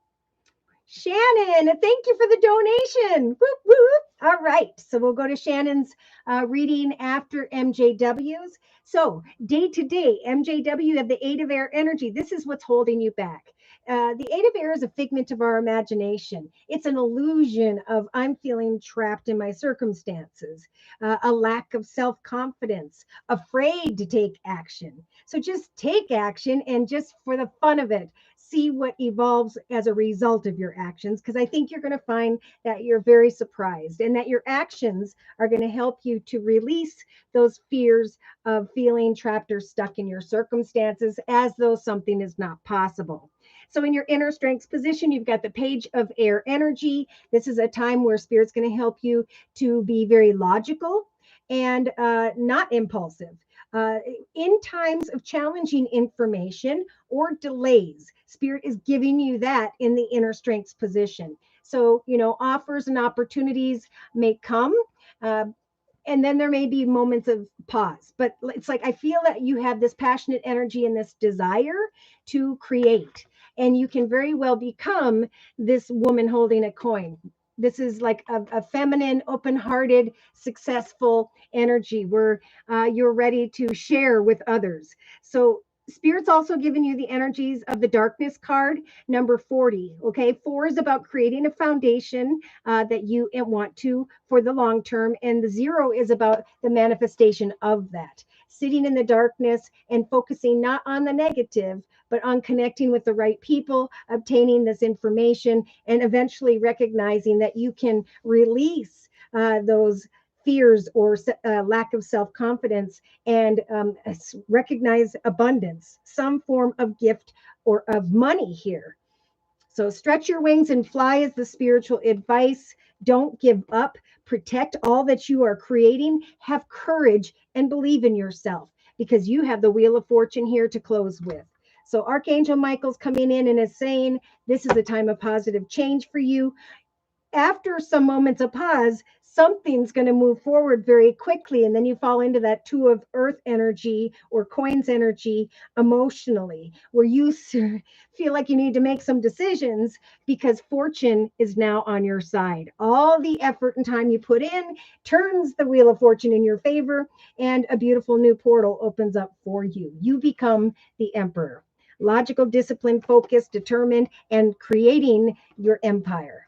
Shannon, thank you for the donation. Whoop, whoop. All right. So we'll go to Shannon's reading after MJW's. So day to day, MJW have the Eight of Air energy. This is what's holding you back. The Eight of Air is a figment of our imagination. It's an illusion of I'm feeling trapped in my circumstances, a lack of self confidence, afraid to take action. So just take action and just for the fun of it, see what evolves as a result of your actions. Because I think you're going to find that you're very surprised and that your actions are going to help you to release those fears of feeling trapped or stuck in your circumstances as though something is not possible. So in your inner strengths position, you've got the page of air energy. This is a time where spirit's going to help you to be very logical and not impulsive. Uh, in times of challenging information or delays, spirit is giving you that in the inner strengths position. So, offers and opportunities may come. Uh, and then there may be moments of pause, but it's like I feel that you have this passionate energy and this desire to create, and you can very well become this woman holding a coin. This is like a feminine, open-hearted, successful energy where you're ready to share with others. So spirit's also giving you the energies of the darkness card, number 40. Okay, 4 is about creating a foundation that you want to for the long term. And the 0 is about the manifestation of that. Sitting in the darkness and focusing not on the negative, but on connecting with the right people, obtaining this information, and eventually recognizing that you can release those fears or lack of self-confidence and recognize abundance, some form of gift or of money here. So stretch your wings and fly is the spiritual advice. Don't give up. Protect all that you are creating. Have courage and believe in yourself because you have the Wheel of Fortune here to close with. So Archangel Michael's coming in and is saying, this is a time of positive change for you. After some moments of pause, something's going to move forward very quickly. And then you fall into that 2 of earth energy or coins energy emotionally, where you feel like you need to make some decisions because fortune is now on your side. All the effort and time you put in turns the Wheel of Fortune in your favor, and a beautiful new portal opens up for you. You become the emperor. Logical, disciplined, focused, determined, and creating your empire.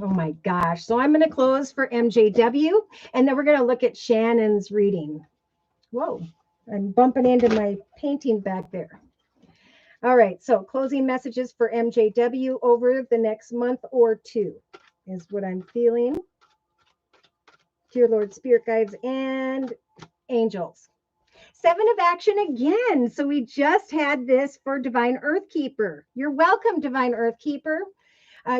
Oh my gosh. So I'm going to close for MJW and then we're going to look at Shannon's reading. Whoa, I'm bumping into my painting back there. All right. So closing messages for MJW over the next month or two is what I'm feeling. Dear Lord, Spirit Guides, and Angels. 7 of action again. So we just had this for Divine Earth Keeper. You're welcome, Divine Earth Keeper.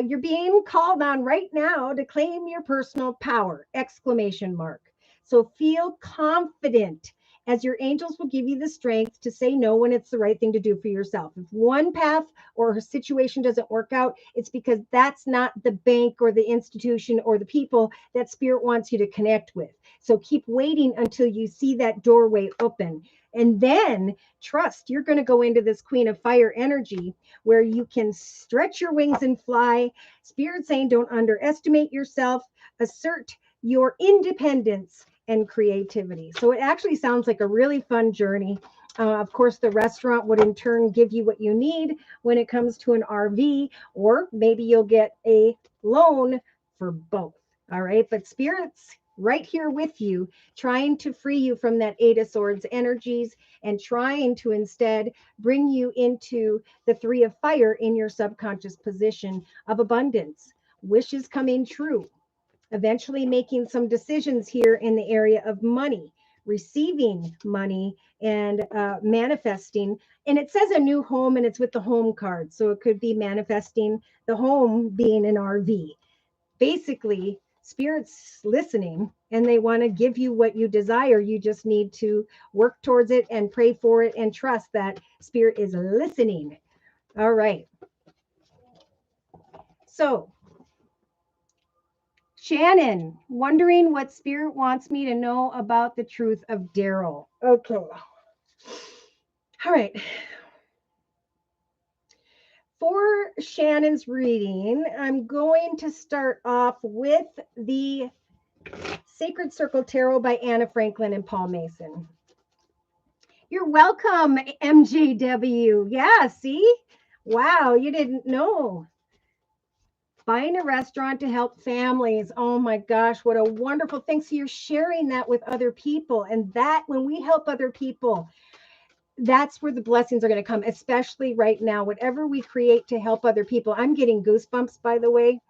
You're being called on right now to claim your personal power, exclamation mark. So feel confident as your angels will give you the strength to say no when it's the right thing to do for yourself. If one path or situation doesn't work out, it's because that's not the bank or the institution or the people that Spirit wants you to connect with. So keep waiting until you see that doorway open. And then trust, you're going to go into this Queen of Fire energy where you can stretch your wings and fly. Spirit saying, don't underestimate yourself, assert your independence and creativity. So it actually sounds like a really fun journey. Of course, the restaurant would in turn give you what you need when it comes to an RV, or maybe you'll get a loan for both. All right. But Spirit's right here with you, trying to free you from that 8 of Swords energies and trying to instead bring you into the 3 of Fire in your subconscious position of abundance, wishes coming true, eventually making some decisions here in the area of money, receiving money and manifesting. And it says a new home and it's with the home card. So it could be manifesting the home being an RV. Basically, Spirit's listening and they want to give you what you desire. You just need to work towards it and pray for it and trust that Spirit is listening. All right. So, Shannon, wondering what Spirit wants me to know about the truth of Daryl. Okay. All right. For Shannon's reading, I'm going to start off with the Sacred Circle Tarot by Anna Franklin and Paul Mason. You're welcome, MJW. Yeah, see? Wow, you didn't know. Buying a restaurant to help families. Oh my gosh, what a wonderful thing. So you're sharing that with other people. And that when we help other people, that's where the blessings are going to come, especially right now. Whatever we create to help other people. I'm getting goosebumps, by the way.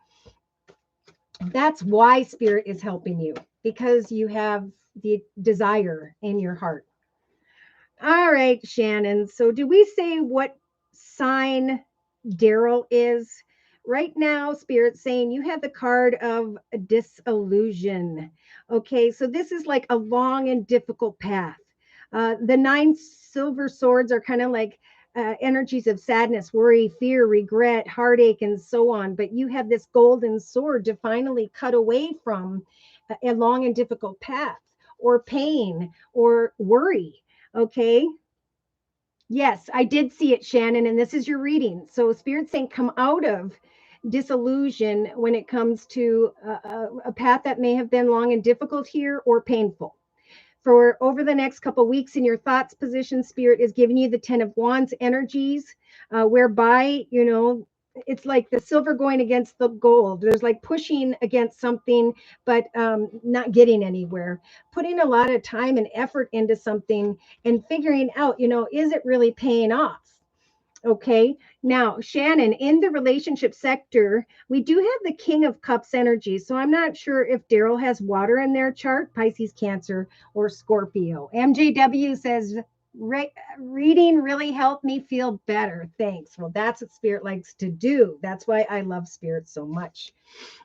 That's why spirit is helping you, because you have the desire in your heart. All right, Shannon. So, do we say what sign Daryl is? Right now, Spirit's saying you have the card of disillusion. Okay, so this is like a long and difficult path. The nine silver swords are kind of like energies of sadness, worry, fear, regret, heartache, and so on. But you have this golden sword to finally cut away from a long and difficult path, or pain, or worry. Okay. Yes, I did see it, Shannon, and this is your reading. So, Spirit's saying come out of disillusion when it comes to a path that may have been long and difficult here or painful. For over the next couple of weeks in your thoughts position, Spirit is giving you the 10 of Wands energies, whereby, it's like the silver going against the gold. There's like pushing against something, but not getting anywhere. Putting a lot of time and effort into something and figuring out, is it really paying off? Okay. Now, Shannon, in the relationship sector, we do have the King of Cups energy. So I'm not sure if Daryl has water in their chart, Pisces, Cancer, or Scorpio. MJW says, reading really helped me feel better. Thanks. Well, that's what Spirit likes to do. That's why I love Spirit so much.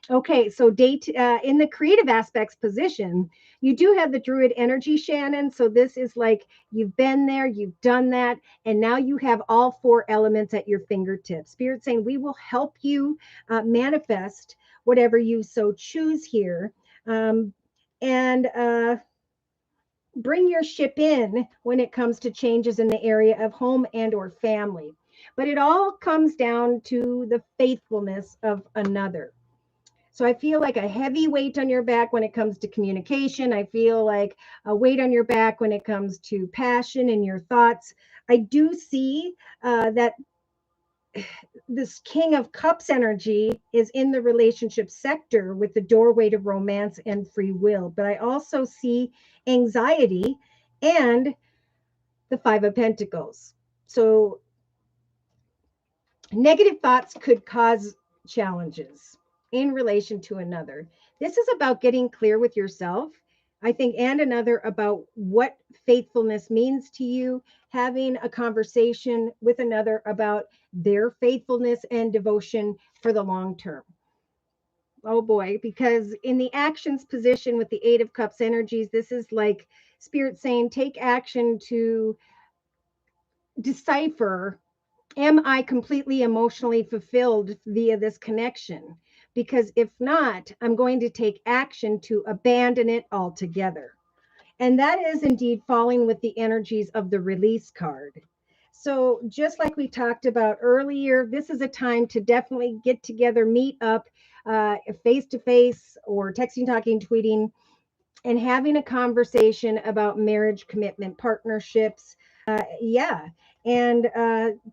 Okay, so in the creative aspects position, you do have the Druid energy, Shannon. So this is like you've been there, you've done that, and now you have all four elements at your fingertips. Spirit saying we will help you manifest whatever you so choose here, and bring your ship in when it comes to changes in the area of home and or family. But it all comes down to the faithfulness of another. So I feel like a heavy weight on your back when it comes to communication. I feel like a weight on your back when it comes to passion and your thoughts. I do see that this King of Cups energy is in the relationship sector with the doorway to romance and free will. But I also see anxiety and the Five of Pentacles. So negative thoughts could cause challenges in relation to another. This is about getting clear with yourself, I think, and another about what faithfulness means to you, having a conversation with another about their faithfulness and devotion for the long term. Oh boy, because in the actions position with the Eight of Cups energies, this is like Spirit saying, take action to decipher, am I completely emotionally fulfilled via this connection? Because if not, I'm going to take action to abandon it altogether. And that is indeed falling with the energies of the release card. So, just like we talked about earlier, this is a time to definitely get together, meet up face to face, or texting, talking, tweeting, and having a conversation about marriage, commitment, partnerships. Yeah. And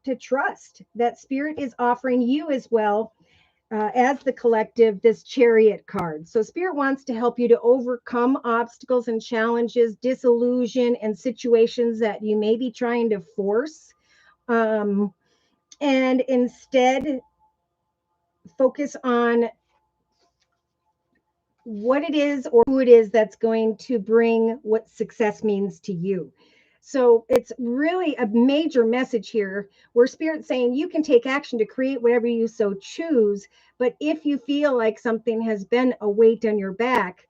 to trust that Spirit is offering you as well, as the collective, this Chariot card. So Spirit wants to help you to overcome obstacles and challenges, disillusion, and situations that you may be trying to force. And instead, focus on what it is or who it is that's going to bring what success means to you. So it's really a major message here where Spirit's saying you can take action to create whatever you so choose. But if you feel like something has been a weight on your back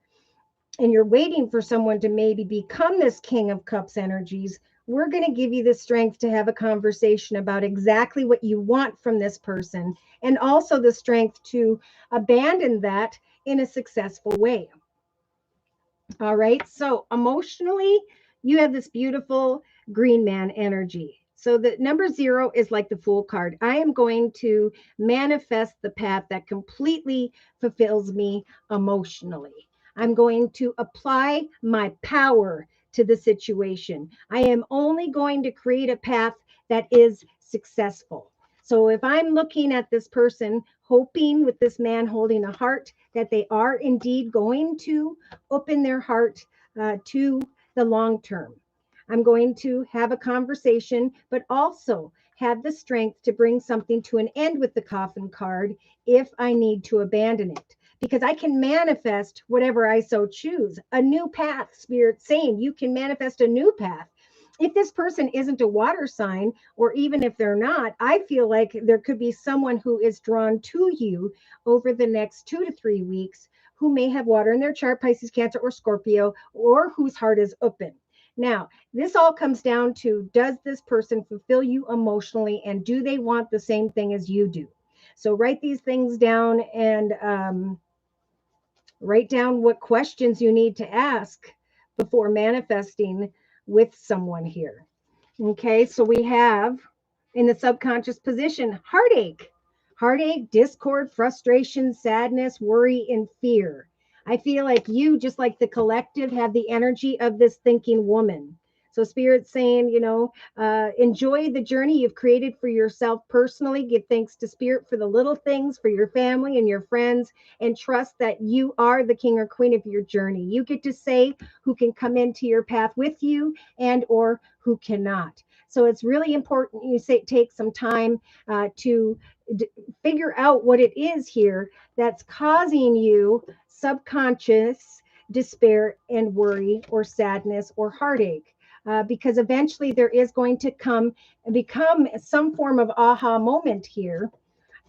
and you're waiting for someone to maybe become this King of Cups energies, we're going to give you the strength to have a conversation about exactly what you want from this person, and also the strength to abandon that in a successful way. All right. So emotionally, you have this beautiful green man energy. So the number 0 is like the Fool card. I am going to manifest the path that completely fulfills me emotionally. I'm going to apply my power to the situation. I am only going to create a path that is successful. So if I'm looking at this person, hoping with this man holding a heart that they are indeed going to open their heart to the long term. I'm going to have a conversation, but also have the strength to bring something to an end with the coffin card if I need to abandon it. Because I can manifest whatever I so choose. A new path, Spirit saying you can manifest a new path. If this person isn't a water sign, or even if they're not, I feel like there could be someone who is drawn to you over the next 2 to 3 weeks who may have water in their chart, Pisces, Cancer, or Scorpio, or whose heart is open. Now, this all comes down to, does this person fulfill you emotionally, and do they want the same thing as you do? So write these things down, and write down what questions you need to ask before manifesting with someone here. Okay, so we have in the subconscious position heartache, discord, frustration, sadness, worry, and fear. I feel like you, just like the collective, have the energy of this thinking woman. So Spirit's saying, enjoy the journey you've created for yourself personally. Give thanks to Spirit for the little things, for your family and your friends, and trust that you are the king or queen of your journey. You get to say who can come into your path with you and or who cannot. So it's really important you take some time to figure out what it is here that's causing you subconscious despair and worry or sadness or heartache. Because eventually there is going to become some form of aha moment here,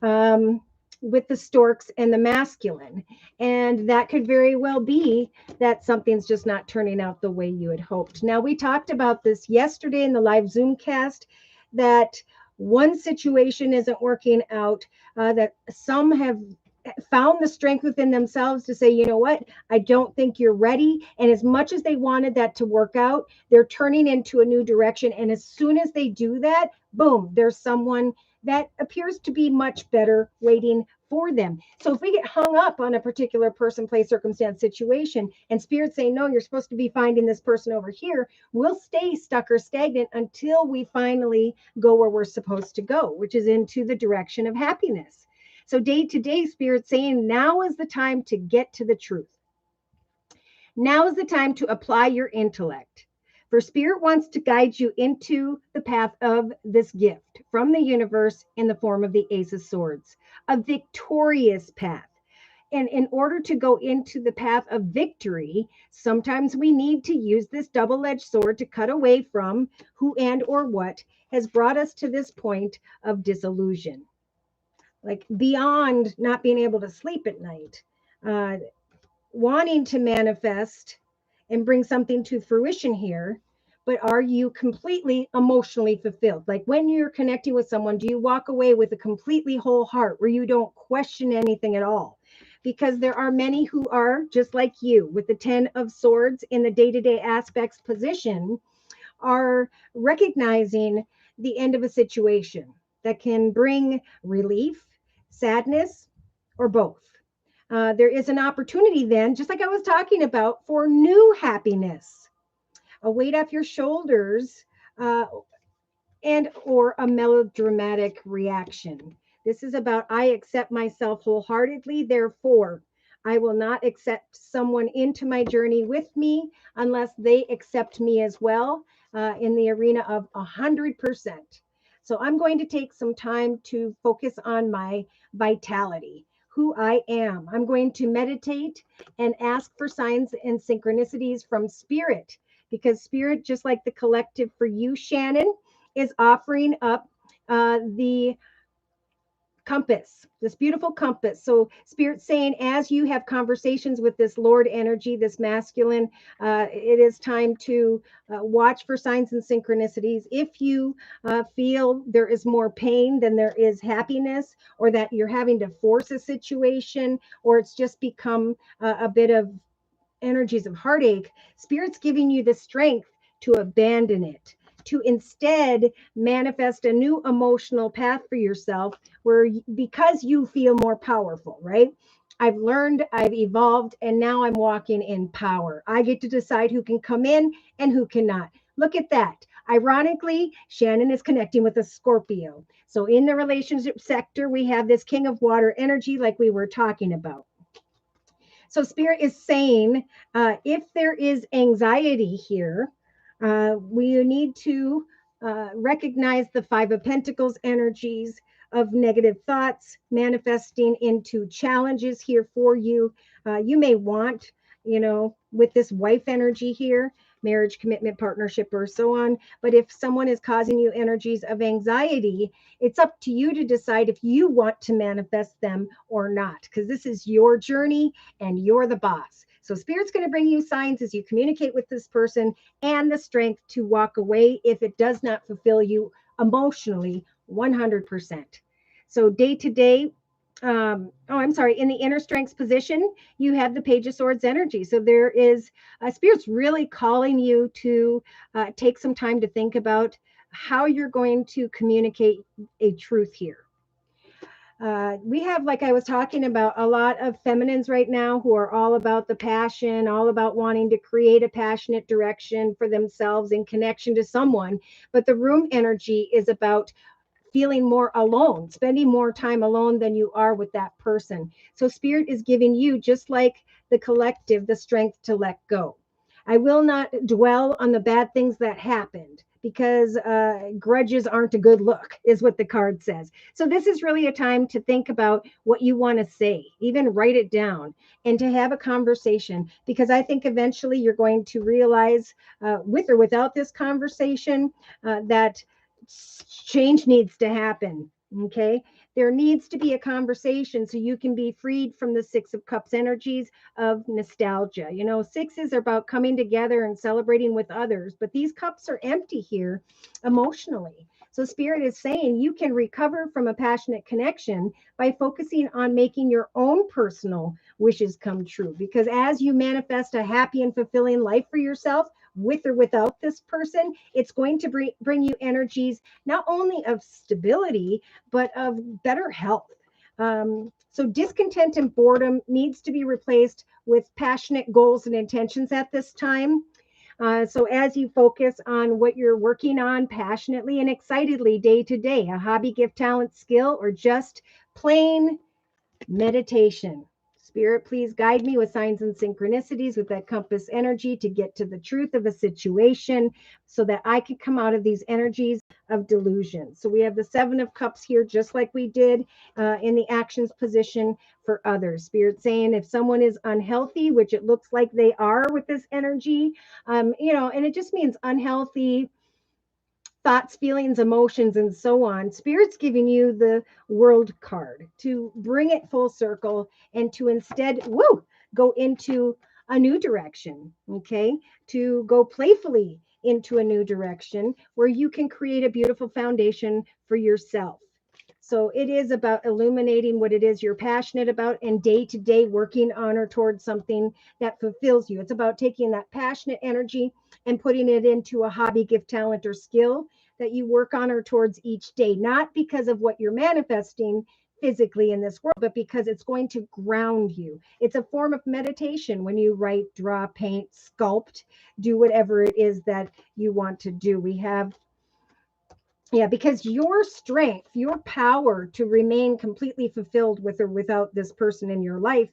with the storks and the masculine. And that could very well be that something's just not turning out the way you had hoped. Now, we talked about this yesterday in the live Zoom cast, that one situation isn't working out, that some have found the strength within themselves to say, you know what, I don't think you're ready. And as much as they wanted that to work out, they're turning into a new direction. And as soon as they do that, boom, there's someone that appears to be much better waiting for them. So if we get hung up on a particular person, place, circumstance, situation, and Spirit saying, no, you're supposed to be finding this person over here, we'll stay stuck or stagnant until we finally go where we're supposed to go, which is into the direction of happiness. So day to day, Spirit saying, now is the time to get to the truth. Now is the time to apply your intellect. For Spirit wants to guide you into the path of this gift from the universe in the form of the Ace of Swords, a victorious path. And in order to go into the path of victory, sometimes we need to use this double-edged sword to cut away from who and or what has brought us to this point of disillusion. Like beyond not being able to sleep at night, wanting to manifest and bring something to fruition here, but are you completely emotionally fulfilled? Like when you're connecting with someone, do you walk away with a completely whole heart where you don't question anything at all? Because there are many who are just like you, with the 10 of Swords in the day-to-day aspects position, are recognizing the end of a situation that can bring relief, sadness, or both. There is an opportunity then, just like I was talking about, for new happiness, a weight off your shoulders, and or a melodramatic reaction. This is about, I accept myself wholeheartedly, therefore I will not accept someone into my journey with me unless they accept me as well, in the arena of 100%. So I'm going to take some time to focus on my vitality, who I am. I'm going to meditate and ask for signs and synchronicities from Spirit, because Spirit, just like the collective for you, Shannon, is offering up the compass, this beautiful compass. So Spirit saying, as you have conversations with this Lord energy, this masculine, it is time to watch for signs and synchronicities. If you feel there is more pain than there is happiness, or that you're having to force a situation, or it's just become a bit of energies of heartache, Spirit's giving you the strength to abandon it, to instead manifest a new emotional path for yourself, where because you feel more powerful, right? I've learned, I've evolved, and now I'm walking in power. I get to decide who can come in and who cannot. Look at that. Ironically, Shannon is connecting with a Scorpio. So in the relationship sector, we have this king of water energy like we were talking about. So Spirit is saying, if there is anxiety here, we need to recognize the Five of Pentacles energies of negative thoughts manifesting into challenges here for you. You may want, with this wife energy here, marriage, commitment, partnership, or so on. But if someone is causing you energies of anxiety, it's up to you to decide if you want to manifest them or not, because this is your journey and you're the boss. So Spirit's going to bring you signs as you communicate with this person and the strength to walk away if it does not fulfill you emotionally 100%. So day to day, in the inner strengths position, you have the Page of Swords energy. So there is Spirit's really calling you to take some time to think about how you're going to communicate a truth here. We have, like I was talking about, a lot of feminines right now who are all about the passion, all about wanting to create a passionate direction for themselves in connection to someone. But the room energy is about feeling more alone, spending more time alone than you are with that person. So Spirit is giving you, just like the collective, the strength to let go. I will not dwell on the bad things that happened, because grudges aren't a good look, is what the card says. So this is really a time to think about what you want to say, even write it down, and to have a conversation, because I think eventually you're going to realize, with or without this conversation, that change needs to happen. Okay, there needs to be a conversation so you can be freed from the Six of Cups energies of nostalgia. Sixes are about coming together and celebrating with others, but these cups are empty here emotionally. So Spirit is saying you can recover from a passionate connection by focusing on making your own personal wishes come true, because as you manifest a happy and fulfilling life for yourself, with or without this person, it's going to bring you energies not only of stability, but of better health. So discontent and boredom needs to be replaced with passionate goals and intentions at this time. So as you focus on what you're working on passionately and excitedly day to day, a hobby, gift, talent, skill, or just plain meditation. Spirit, please guide me with signs and synchronicities with that compass energy to get to the truth of a situation so that I can come out of these energies of delusion. So we have the Seven of Cups here, just like we did in the actions position for others. Spirit saying if someone is unhealthy, which it looks like they are with this energy, and it just means unhealthy thoughts, feelings, emotions, and so on. Spirit's giving you the World card to bring it full circle and to instead, go into a new direction, okay? To go playfully into a new direction where you can create a beautiful foundation for yourself. So it is about illuminating what it is you're passionate about and day to day working on or towards something that fulfills you. It's about taking that passionate energy and putting it into a hobby, gift, talent, or skill that you work on or towards each day, not because of what you're manifesting physically in this world, but because it's going to ground you. It's a form of meditation when you write, draw, paint, sculpt, do whatever it is that you want to do. We have because your strength, your power to remain completely fulfilled with or without this person in your life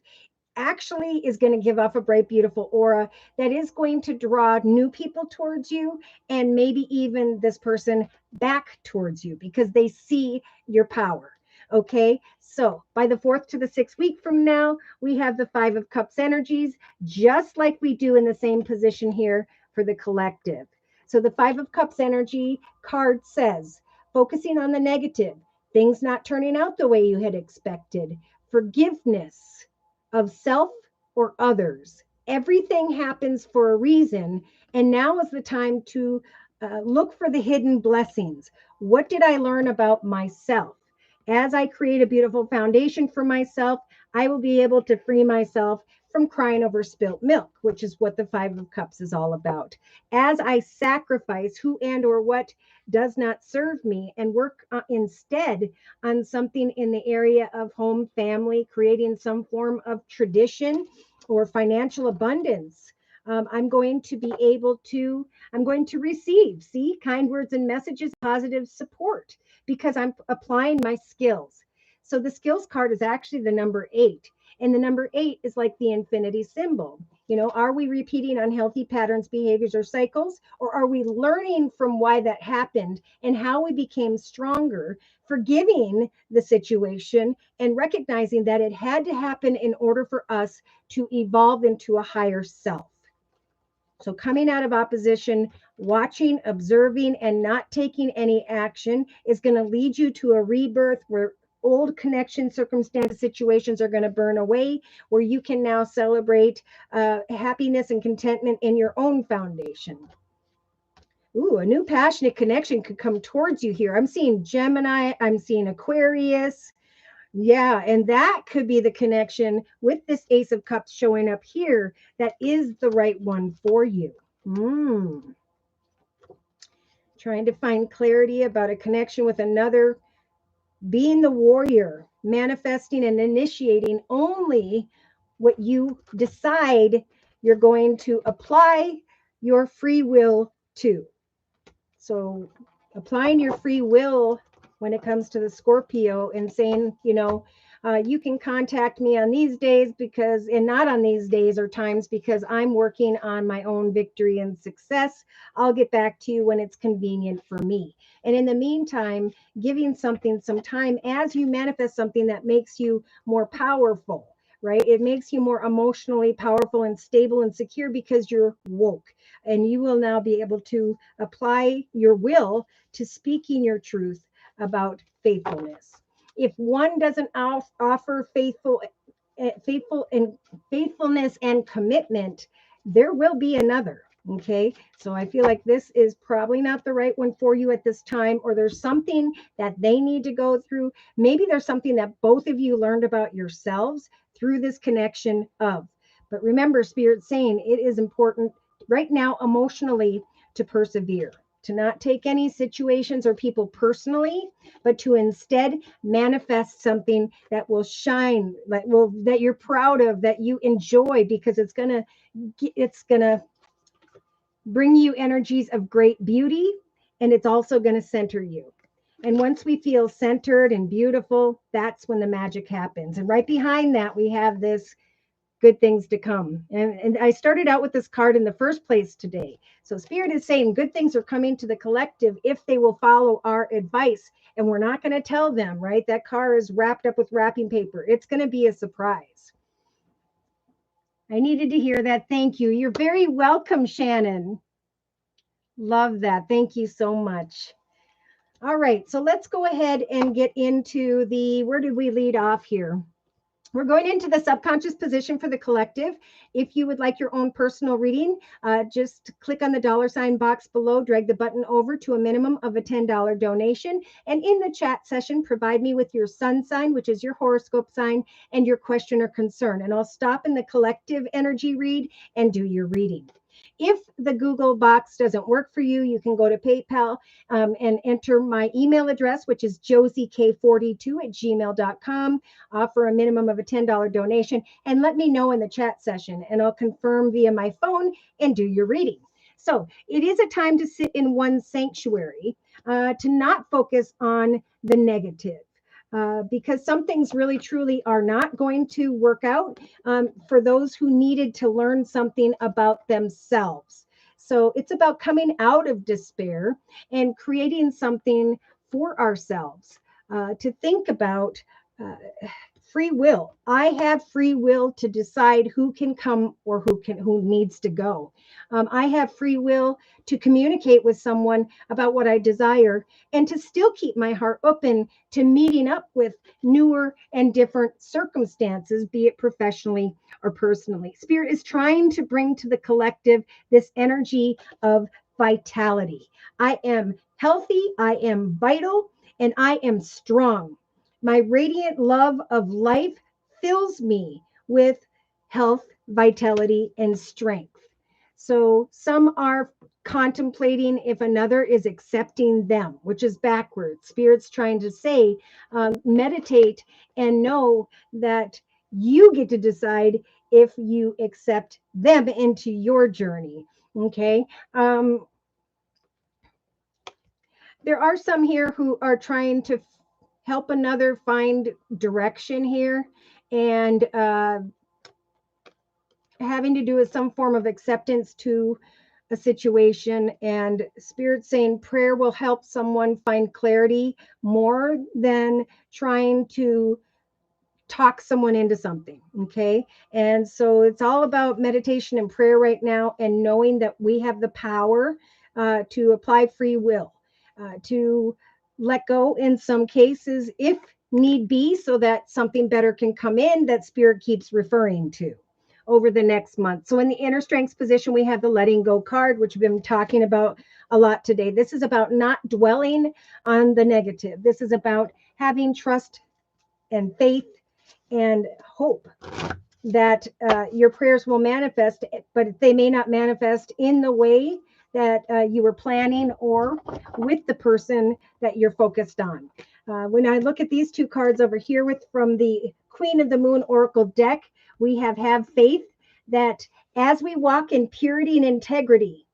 actually is going to give off a bright, beautiful aura that is going to draw new people towards you, and maybe even this person back towards you because they see your power. Okay, so by the 4th to the 6th week from now, we have the Five of Cups energies, just like we do in the same position here for the collective. So the Five of Cups energy card says, focusing on the negative, things not turning out the way you had expected, forgiveness of self or others. Everything happens for a reason, and now is the time to look for the hidden blessings. What did I learn about myself? As I create a beautiful foundation for myself, I will be able to free myself from crying over spilt milk, which is what the Five of Cups is all about. As I sacrifice who and or what does not serve me and work instead on something in the area of home, family, creating some form of tradition or financial abundance, I'm going to be able to, I'm going to receive, see, kind words and messages, positive support, because I'm applying my skills. So the skills card is actually the number 8. And the number 8 is like the infinity symbol. Are we repeating unhealthy patterns, behaviors, or cycles? Or are we learning from why that happened and how we became stronger, forgiving the situation and recognizing that it had to happen in order for us to evolve into a higher self? So coming out of opposition, watching, observing, and not taking any action is going to lead you to a rebirth where old connection, circumstances, situations are going to burn away, where you can now celebrate happiness and contentment in your own foundation. Ooh, a new passionate connection could come towards you here. I'm seeing Gemini, I'm seeing Aquarius. Yeah, and that could be the connection with this Ace of Cups showing up here that is the right one for you. Trying to find clarity about a connection with another, being the warrior, manifesting and initiating only what you decide you're going to apply your free will to. So applying your free will when it comes to the Scorpio and saying, you can contact me on these days and not on these days or times because I'm working on my own victory and success. I'll get back to you when it's convenient for me. And in the meantime, giving something some time as you manifest something that makes you more powerful, right? It makes you more emotionally powerful and stable and secure because you're woke. And you will now be able to apply your will to speaking your truth about faithfulness. If one doesn't offer faithfulness and commitment, there will be another. Okay, so I feel like this is probably not the right one for you at this time, or there's something that they need to go through. Maybe there's something that both of you learned about yourselves through this connection of. But remember, Spirit's saying it is important right now emotionally to persevere, to not take any situations or people personally, but to instead manifest something that will shine, that you're proud of, that you enjoy, because it's gonna bring you energies of great beauty, and it's also going to center you. And once we feel centered and beautiful, that's when the magic happens. And right behind that, we have this good things to come. And I started out with this card in the first place today. So Spirit is saying good things are coming to the collective if they will follow our advice. And we're not going to tell them, right? That car is wrapped up with wrapping paper. It's going to be a surprise. I needed to hear that. Thank you. You're very welcome, Shannon. Love that. Thank you so much. All right. So let's go ahead and get into where did we lead off here? We're going into the subconscious position for the collective. If you would like your own personal reading, just click on the $ box below, drag the button over to a minimum of a $10 donation. And in the chat session, provide me with your sun sign, which is your horoscope sign, and your question or concern. And I'll stop in the collective energy read and do your reading. If the Google box doesn't work for you, you can go to PayPal and enter my email address, which is josiek42@gmail.com. Offer a minimum of a $10 donation and let me know in the chat session, and I'll confirm via my phone and do your reading. So it is a time to sit in one sanctuary, to not focus on the negative. Because some things really truly are not going to work out for those who needed to learn something about themselves. So it's about coming out of despair and creating something for ourselves, to think about free will. I have free will to decide who can come or who needs to go. I have free will to communicate with someone about what I desire and to still keep my heart open to meeting up with newer and different circumstances, be it professionally or personally. Spirit is trying to bring to the collective this energy of vitality. I am healthy, I am vital, and I am strong. My radiant love of life fills me with health, vitality, and strength. So some are contemplating if another is accepting them, which is backwards. Spirit's trying to say, meditate and know that you get to decide if you accept them into your journey. Okay. There are some here who are trying to help another find direction here, and having to do with some form of acceptance to a situation, and spirit saying prayer will help someone find clarity more than trying to talk someone into something. Okay. And so it's all about meditation and prayer right now, and knowing that we have the power to apply free will, to let go in some cases if need be, so that something better can come in that spirit keeps referring to over the next month. So in the inner strengths position, we have the letting go card, which we've been talking about a lot today. This is about not dwelling on the negative. This is about having trust and faith and hope that your prayers will manifest, but they may not manifest in the way that you were planning or with the person that you're focused on. When I look at these two cards over here with from the Queen of the Moon Oracle deck, we have faith that as we walk in purity and integrity,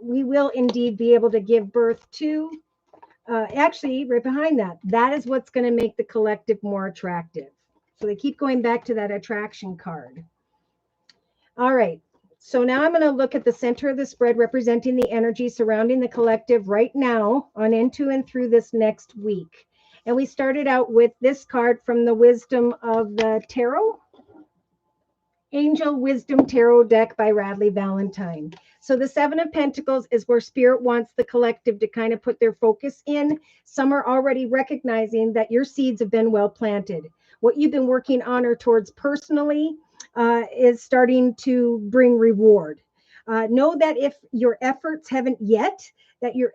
we will indeed be able to give birth to, actually, right behind that, that is what's going to make the collective more attractive. So they keep going back to that attraction card. All right. So now I'm going to look at the center of the spread representing the energy surrounding the collective right now on into and through this next week. And we started out with this card from the Wisdom of the Tarot, Angel Wisdom Tarot deck by Radley Valentine. So the Seven of Pentacles is where Spirit wants the collective to kind of put their focus in. Some are already recognizing that your seeds have been well planted. What you've been working on or towards personally is starting to bring reward. Know that if your efforts haven't yet, that your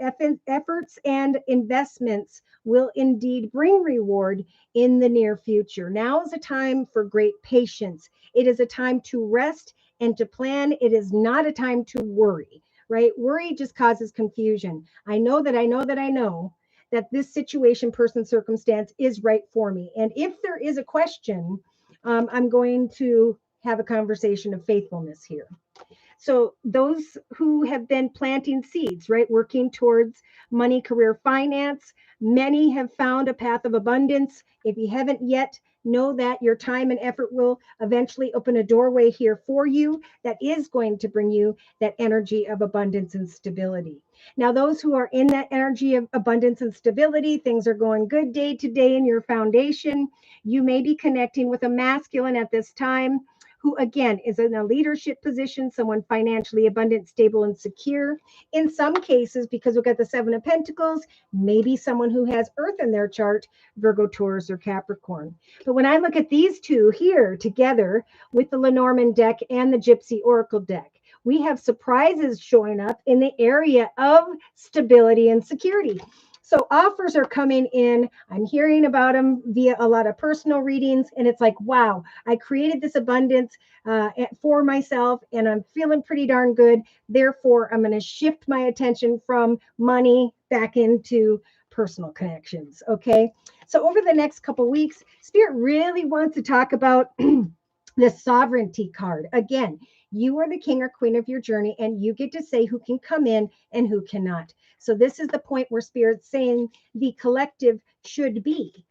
efforts and investments will indeed bring reward in the near future. Now is a time for great patience. It is a time to rest and to plan. It is not a time to worry, right? Worry just causes confusion. I know that this situation, person, circumstance is right for me. And if there is a question, I'm going to have a conversation of faithfulness here. So those who have been planting seeds, right, working towards money, career, finance, many have found a path of abundance. If you haven't yet, know that your time and effort will eventually open a doorway here for you that is going to bring you that energy of abundance and stability. Now, those who are in that energy of abundance and stability, things are going good day to day in your foundation. You may be connecting with a masculine at this time who, again, is in a leadership position, someone financially abundant, stable, and secure. In some cases, because we've got the Seven of Pentacles, maybe someone who has Earth in their chart, Virgo, Taurus, or Capricorn. But when I look at these two here together with the Lenormand deck and the Gypsy Oracle deck, we have surprises showing up in the area of stability and security. So offers are coming in. I'm hearing about them via a lot of personal readings. And it's like, wow, I created this abundance for myself and I'm feeling pretty darn good. Therefore, I'm going to shift my attention from money back into personal connections. Okay. So over the next couple of weeks, Spirit really wants to talk about the sovereignty card. Again, you are the king or queen of your journey, and you get to say who can come in and who cannot. So this is the point where Spirit's saying the collective should be.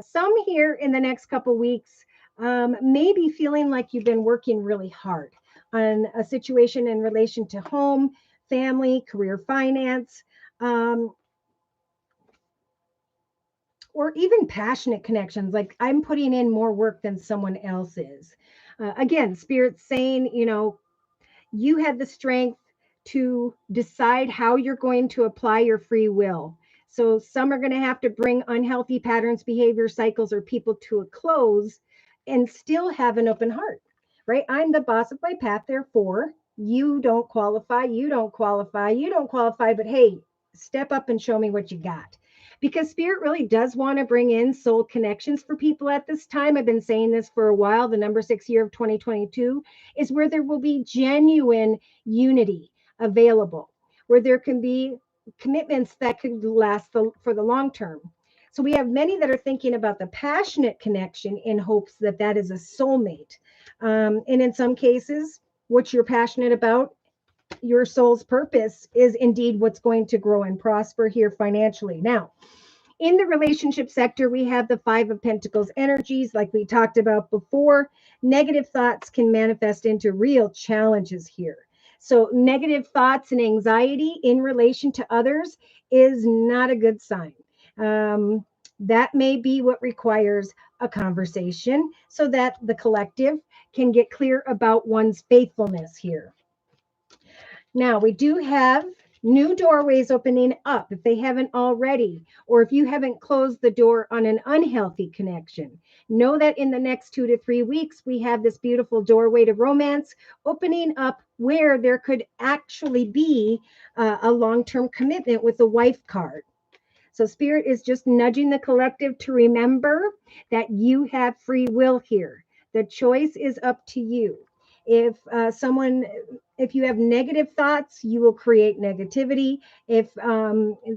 Some here in the next couple weeks may be feeling like you've been working really hard on a situation in relation to home, family, career, finance, or even passionate connections. Like I'm putting in more work than someone else is. Again, Spirit's saying, you have the strength to decide how you're going to apply your free will. So some are going to have to bring unhealthy patterns, behavior, cycles, or people to a close and still have an open heart, right? I'm the boss of my path. Therefore, you don't qualify. But hey, step up and show me what you got. Because Spirit really does want to bring in soul connections for people at this time. I've been saying this for a while. The number 6 year of 2022 is where there will be genuine unity available, where there can be commitments that could last for the long term. So we have many that are thinking about the passionate connection in hopes that that is a soulmate. And in some cases, what you're passionate about, your soul's purpose, is indeed what's going to grow and prosper here financially. Now, in the relationship sector, we have the Five of Pentacles energies, like we talked about before. Negative thoughts can manifest into real challenges here. So, negative thoughts and anxiety in relation to others is not a good sign. That may be what requires a conversation so that the collective can get clear about one's faithfulness here. Now, we do have new doorways opening up if they haven't already, or if you haven't closed the door on an unhealthy connection. Know that in the next 2 to 3 weeks, we have this beautiful doorway to romance opening up where there could actually be a long-term commitment with the wife card. So Spirit is just nudging the collective to remember that you have free will here. The choice is up to you. If if you have negative thoughts, you will create negativity. If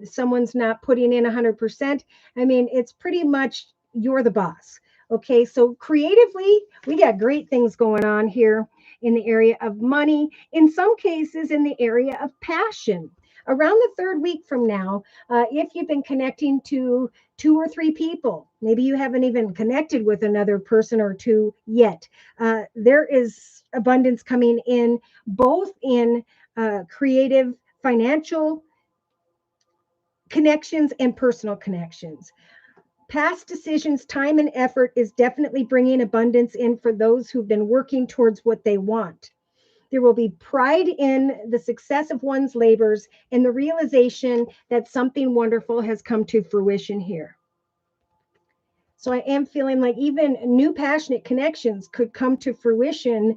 someone's not putting in 100%, I mean, it's pretty much you're the boss. Okay, so creatively, we got great things going on here in the area of money, in some cases in the area of passion. Around the third week from now, if you've been connecting to 2 or 3 people, maybe you haven't even connected with another person or two yet, there is abundance coming in, both in creative, financial connections and personal connections. Past decisions, time, and effort is definitely bringing abundance in for those who've been working towards what they want. There will be pride in the success of one's labors and the realization that something wonderful has come to fruition here. So I am feeling like even new passionate connections could come to fruition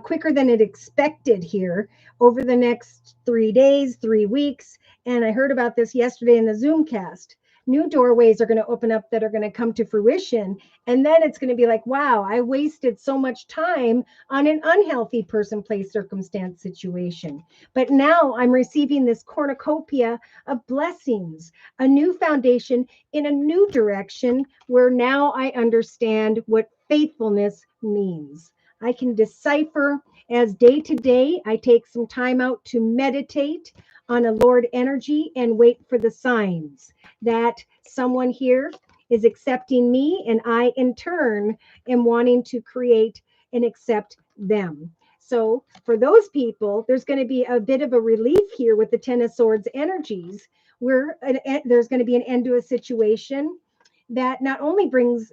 quicker than it expected here over the next 3 days, 3 weeks. And I heard about this yesterday in the Zoomcast. New doorways are going to open up that are going to come to fruition. And then it's going to be like, wow, I wasted so much time on an unhealthy person, place, circumstance situation. But now I'm receiving this cornucopia of blessings, a new foundation in a new direction where now I understand what faithfulness means. I can decipher as day to day I take some time out to meditate on a Lord energy and wait for the signs that someone here is accepting me, and I in turn am wanting to create and accept them. So for those people, there's going to be a bit of a relief here with the Ten of Swords energies, where there's going to be an end to a situation that not only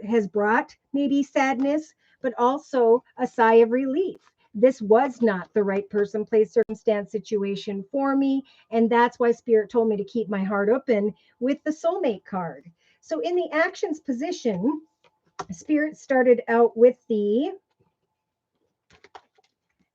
has brought maybe sadness, but also a sigh of relief. This was not the right person, place, circumstance, situation for me. And that's why Spirit told me to keep my heart open with the soulmate card. So in the actions position, Spirit started out with the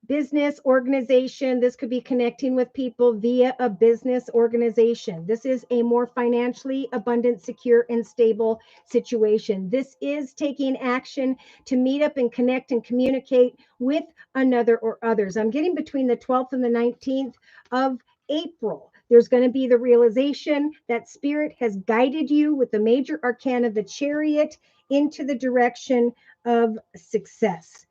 business organization. This could be connecting with people via a business organization. This is a more financially abundant, secure, and stable situation. This is taking action to meet up and connect and communicate with another or others. I'm getting between the 12th and the 19th of April. There's going to be the realization that Spirit has guided you with the major arcana of the Chariot into the direction of success.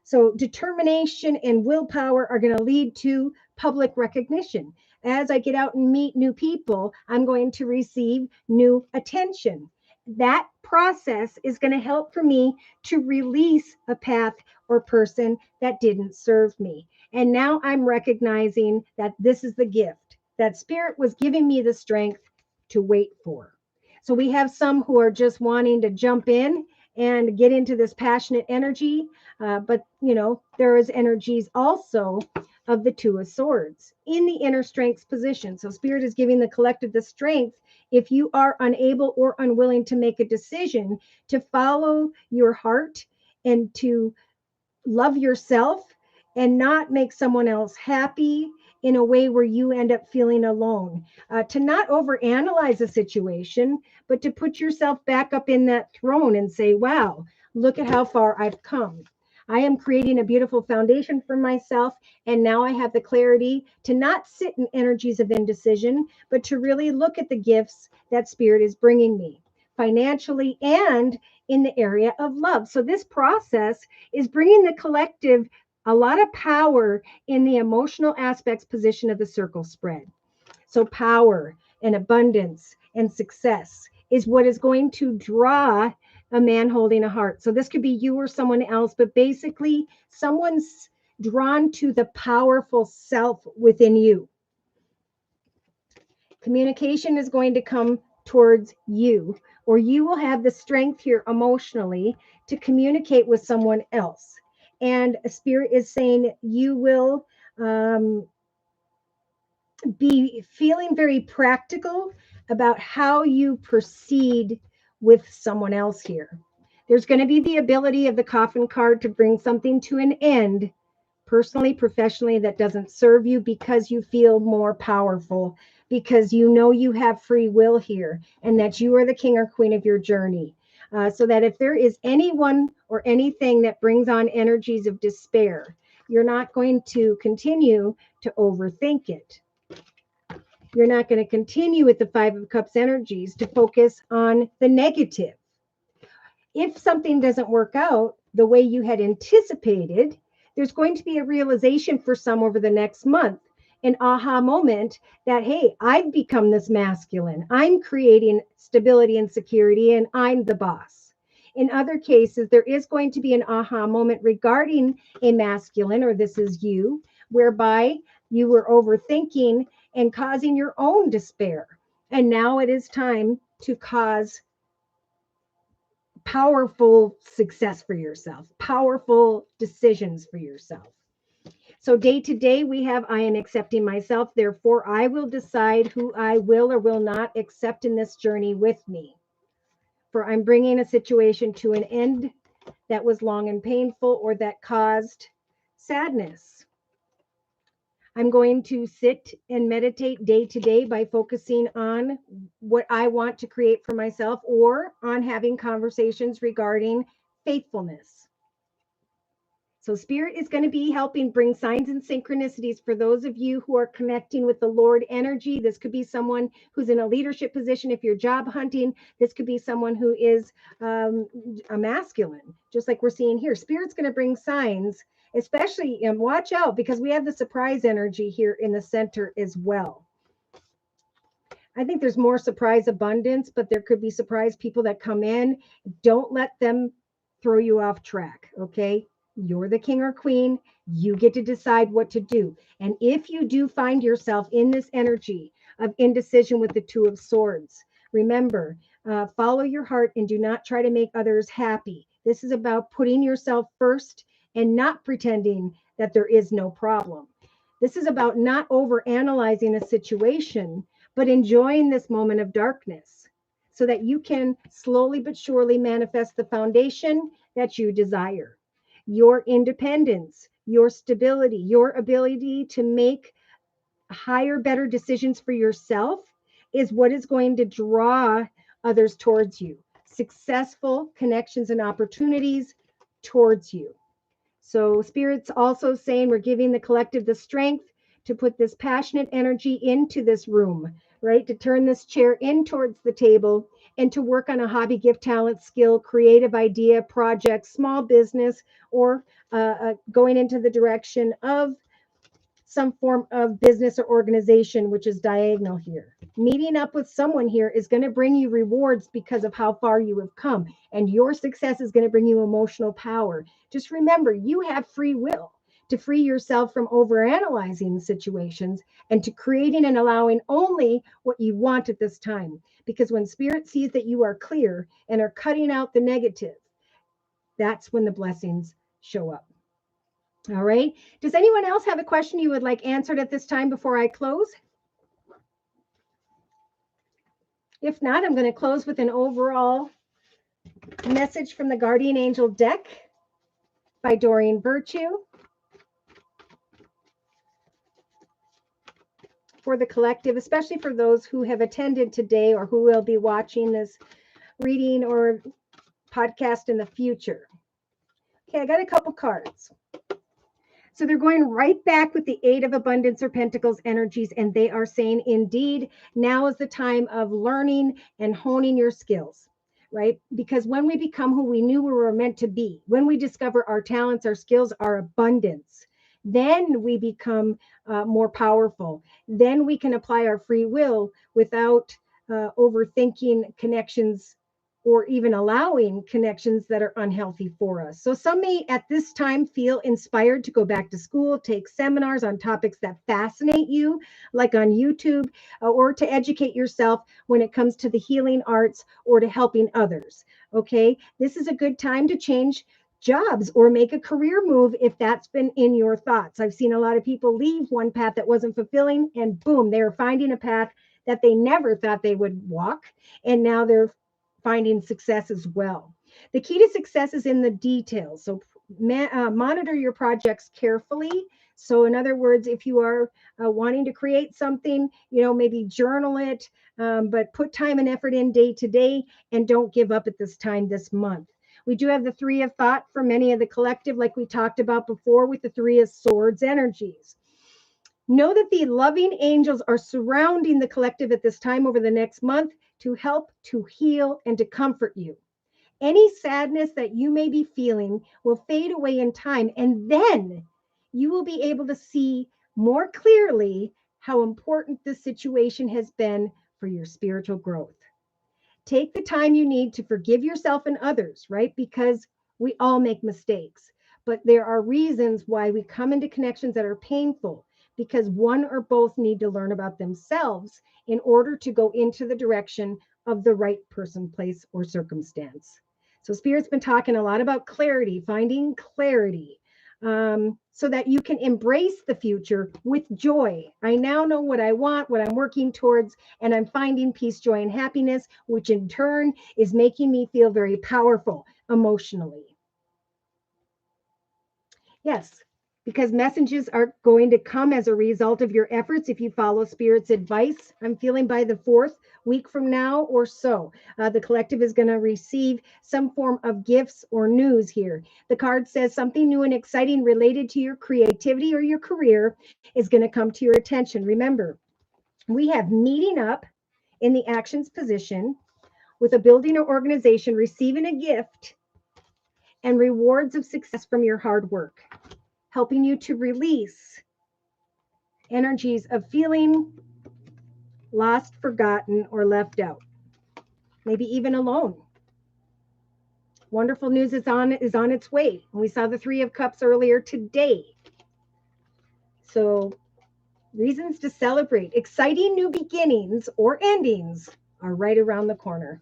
So determination and willpower are going to lead to public recognition. As I get out and meet new people, I'm going to receive new attention. That process is going to help for me to release a path or person that didn't serve me. And now I'm recognizing that this is the gift that Spirit was giving me the strength to wait for. So we have some who are just wanting to jump in and get into this passionate energy. But, there is energies also of the Two of Swords in the inner strengths position. So Spirit is giving the collective the strength if you are unable or unwilling to make a decision to follow your heart and to love yourself and not make someone else happy in a way where you end up feeling alone. To not overanalyze a situation, but to put yourself back up in that throne and say, wow, look at how far I've come. I am creating a beautiful foundation for myself. And now I have the clarity to not sit in energies of indecision, but to really look at the gifts that Spirit is bringing me. financially, and in the area of love. So this process is bringing the collective a lot of power in the emotional aspects position of the circle spread. So power and abundance and success is what is going to draw a man holding a heart. So this could be you or someone else, but basically someone's drawn to the powerful self within you. Communication is going to come towards you, or you will have the strength here emotionally to communicate with someone else. And a spirit is saying you will be feeling very practical about how you proceed with someone else here. There's going to be the ability of the coffin card to bring something to an end, personally, professionally, that doesn't serve you, because you feel more powerful, because you know you have free will here and that you are the king or queen of your journey. So that if there is anyone or anything that brings on energies of despair, you're not going to continue to overthink it. You're not going to continue with the Five of Cups energies to focus on the negative. If something doesn't work out the way you had anticipated, there's going to be a realization for some over the next month, an aha moment that, hey, I've become this masculine. I'm creating stability and security, and I'm the boss. In other cases, there is going to be an aha moment regarding a masculine, or this is you, whereby you were overthinking and causing your own despair. And now it is time to cause powerful success for yourself, powerful decisions for yourself. So day to day, we have, I am accepting myself. Therefore, I will decide who I will or will not accept in this journey with me. For I'm bringing a situation to an end that was long and painful, or that caused sadness. I'm going to sit and meditate day to day by focusing on what I want to create for myself, or on having conversations regarding faithfulness. So Spirit is going to be helping bring signs and synchronicities for those of you who are connecting with the Lord energy. This could be someone who's in a leadership position. If you're job hunting, this could be someone who is a masculine, just like we're seeing here. Spirit's going to bring signs, especially, and watch out, because we have the surprise energy here in the center as well. I think there's more surprise abundance, but there could be surprise people that come in. Don't let them throw you off track, okay? You're the king or queen. You get to decide what to do. And if you do find yourself in this energy of indecision with the Two of Swords, remember, follow your heart and do not try to make others happy. This is about putting yourself first and not pretending that there is no problem. This is about not overanalyzing a situation, but enjoying this moment of darkness so that you can slowly but surely manifest the foundation that you desire. Your independence, your stability, your ability to make higher, better decisions for yourself is what is going to draw others towards you. Successful connections and opportunities towards you. So Spirit's also saying we're giving the collective the strength to put this passionate energy into this room, right? To turn this chair in towards the table and to work on a hobby, gift, talent, skill, creative idea, project, small business, or going into the direction of some form of business or organization, which is diagonal here. Meeting up with someone here is going to bring you rewards because of how far you have come. And your success is going to bring you emotional power. Just remember, you have free will to free yourself from overanalyzing situations and to creating and allowing only what you want at this time. Because when Spirit sees that you are clear and are cutting out the negative, that's when the blessings show up. All right. Does anyone else have a question you would like answered at this time before I close? If not, I'm going to close with an overall message from the Guardian Angel deck by Dorian Virtue for the collective, especially for those who have attended today or who will be watching this reading or podcast in the future. Okay, I got a couple cards. So they're going right back with the Eight of Abundance or Pentacles energies, and they are saying, indeed, now is the time of learning and honing your skills. right? Because when we become who we knew we were meant to be, when we discover our talents, our skills, our abundance, then we become more powerful. Then we can apply our free will without overthinking connections or even allowing connections that are unhealthy for us. So some may at this time feel inspired to go back to school, take seminars on topics that fascinate you, like on YouTube, or to educate yourself when it comes to the healing arts or to helping others. Okay, this is a good time to change jobs or make a career move if that's been in your thoughts. I've seen a lot of people leave one path that wasn't fulfilling, and boom, they're finding a path that they never thought they would walk, and now they're finding success as well. The key to success is in the details. So monitor your projects carefully. So in other words, if you are wanting to create something, maybe journal it, but put time and effort in day to day, and don't give up at this time this month. We do have the Three of Thought for many of the collective, like we talked about before with the Three of Swords energies. Know that the loving angels are surrounding the collective at this time over the next month to help, to heal, and to comfort you. Any sadness that you may be feeling will fade away in time, and then you will be able to see more clearly how important this situation has been for your spiritual growth. Take the time you need to forgive yourself and others, right? Because we all make mistakes, but there are reasons why we come into connections that are painful, because one or both need to learn about themselves in order to go into the direction of the right person, place, or circumstance. So Spirit's been talking a lot about clarity, finding clarity, so that you can embrace the future with joy. I now know what I want, what I'm working towards, and I'm finding peace, joy, and happiness, which in turn is making me feel very powerful emotionally. Yes, because messages are going to come as a result of your efforts if you follow Spirit's advice. I'm feeling by the 4th week from now or so, the collective is going to receive some form of gifts or news here. The card says something new and exciting related to your creativity or your career is going to come to your attention. Remember, we have meeting up in the actions position with a building or organization, receiving a gift, and rewards of success from your hard work, helping you to release energies of feeling lost, forgotten, or left out, maybe even alone. Wonderful news is on its way. We saw the Three of Cups earlier today. So reasons to celebrate. Exciting new beginnings or endings are right around the corner.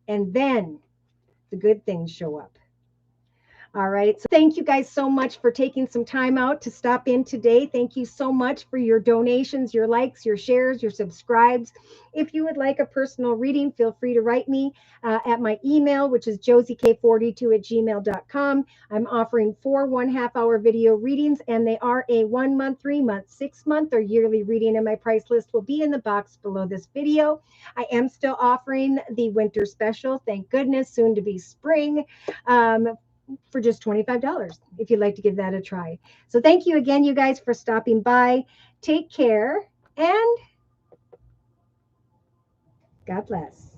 And then the good things show up. All right. So thank you guys so much for taking some time out to stop in today. Thank you so much for your donations, your likes, your shares, your subscribes. If you would like a personal reading, feel free to write me at my email, which is josiek42@gmail.com. I'm offering 4 1/2-hour video readings, and they are a 1 month, 3 month, 6 month, or yearly reading, and my price list will be in the box below this video. I am still offering the winter special, thank goodness, soon to be spring, for just $25 if you'd like to give that a try. So thank you again, you guys, for stopping by. Take care, and God bless.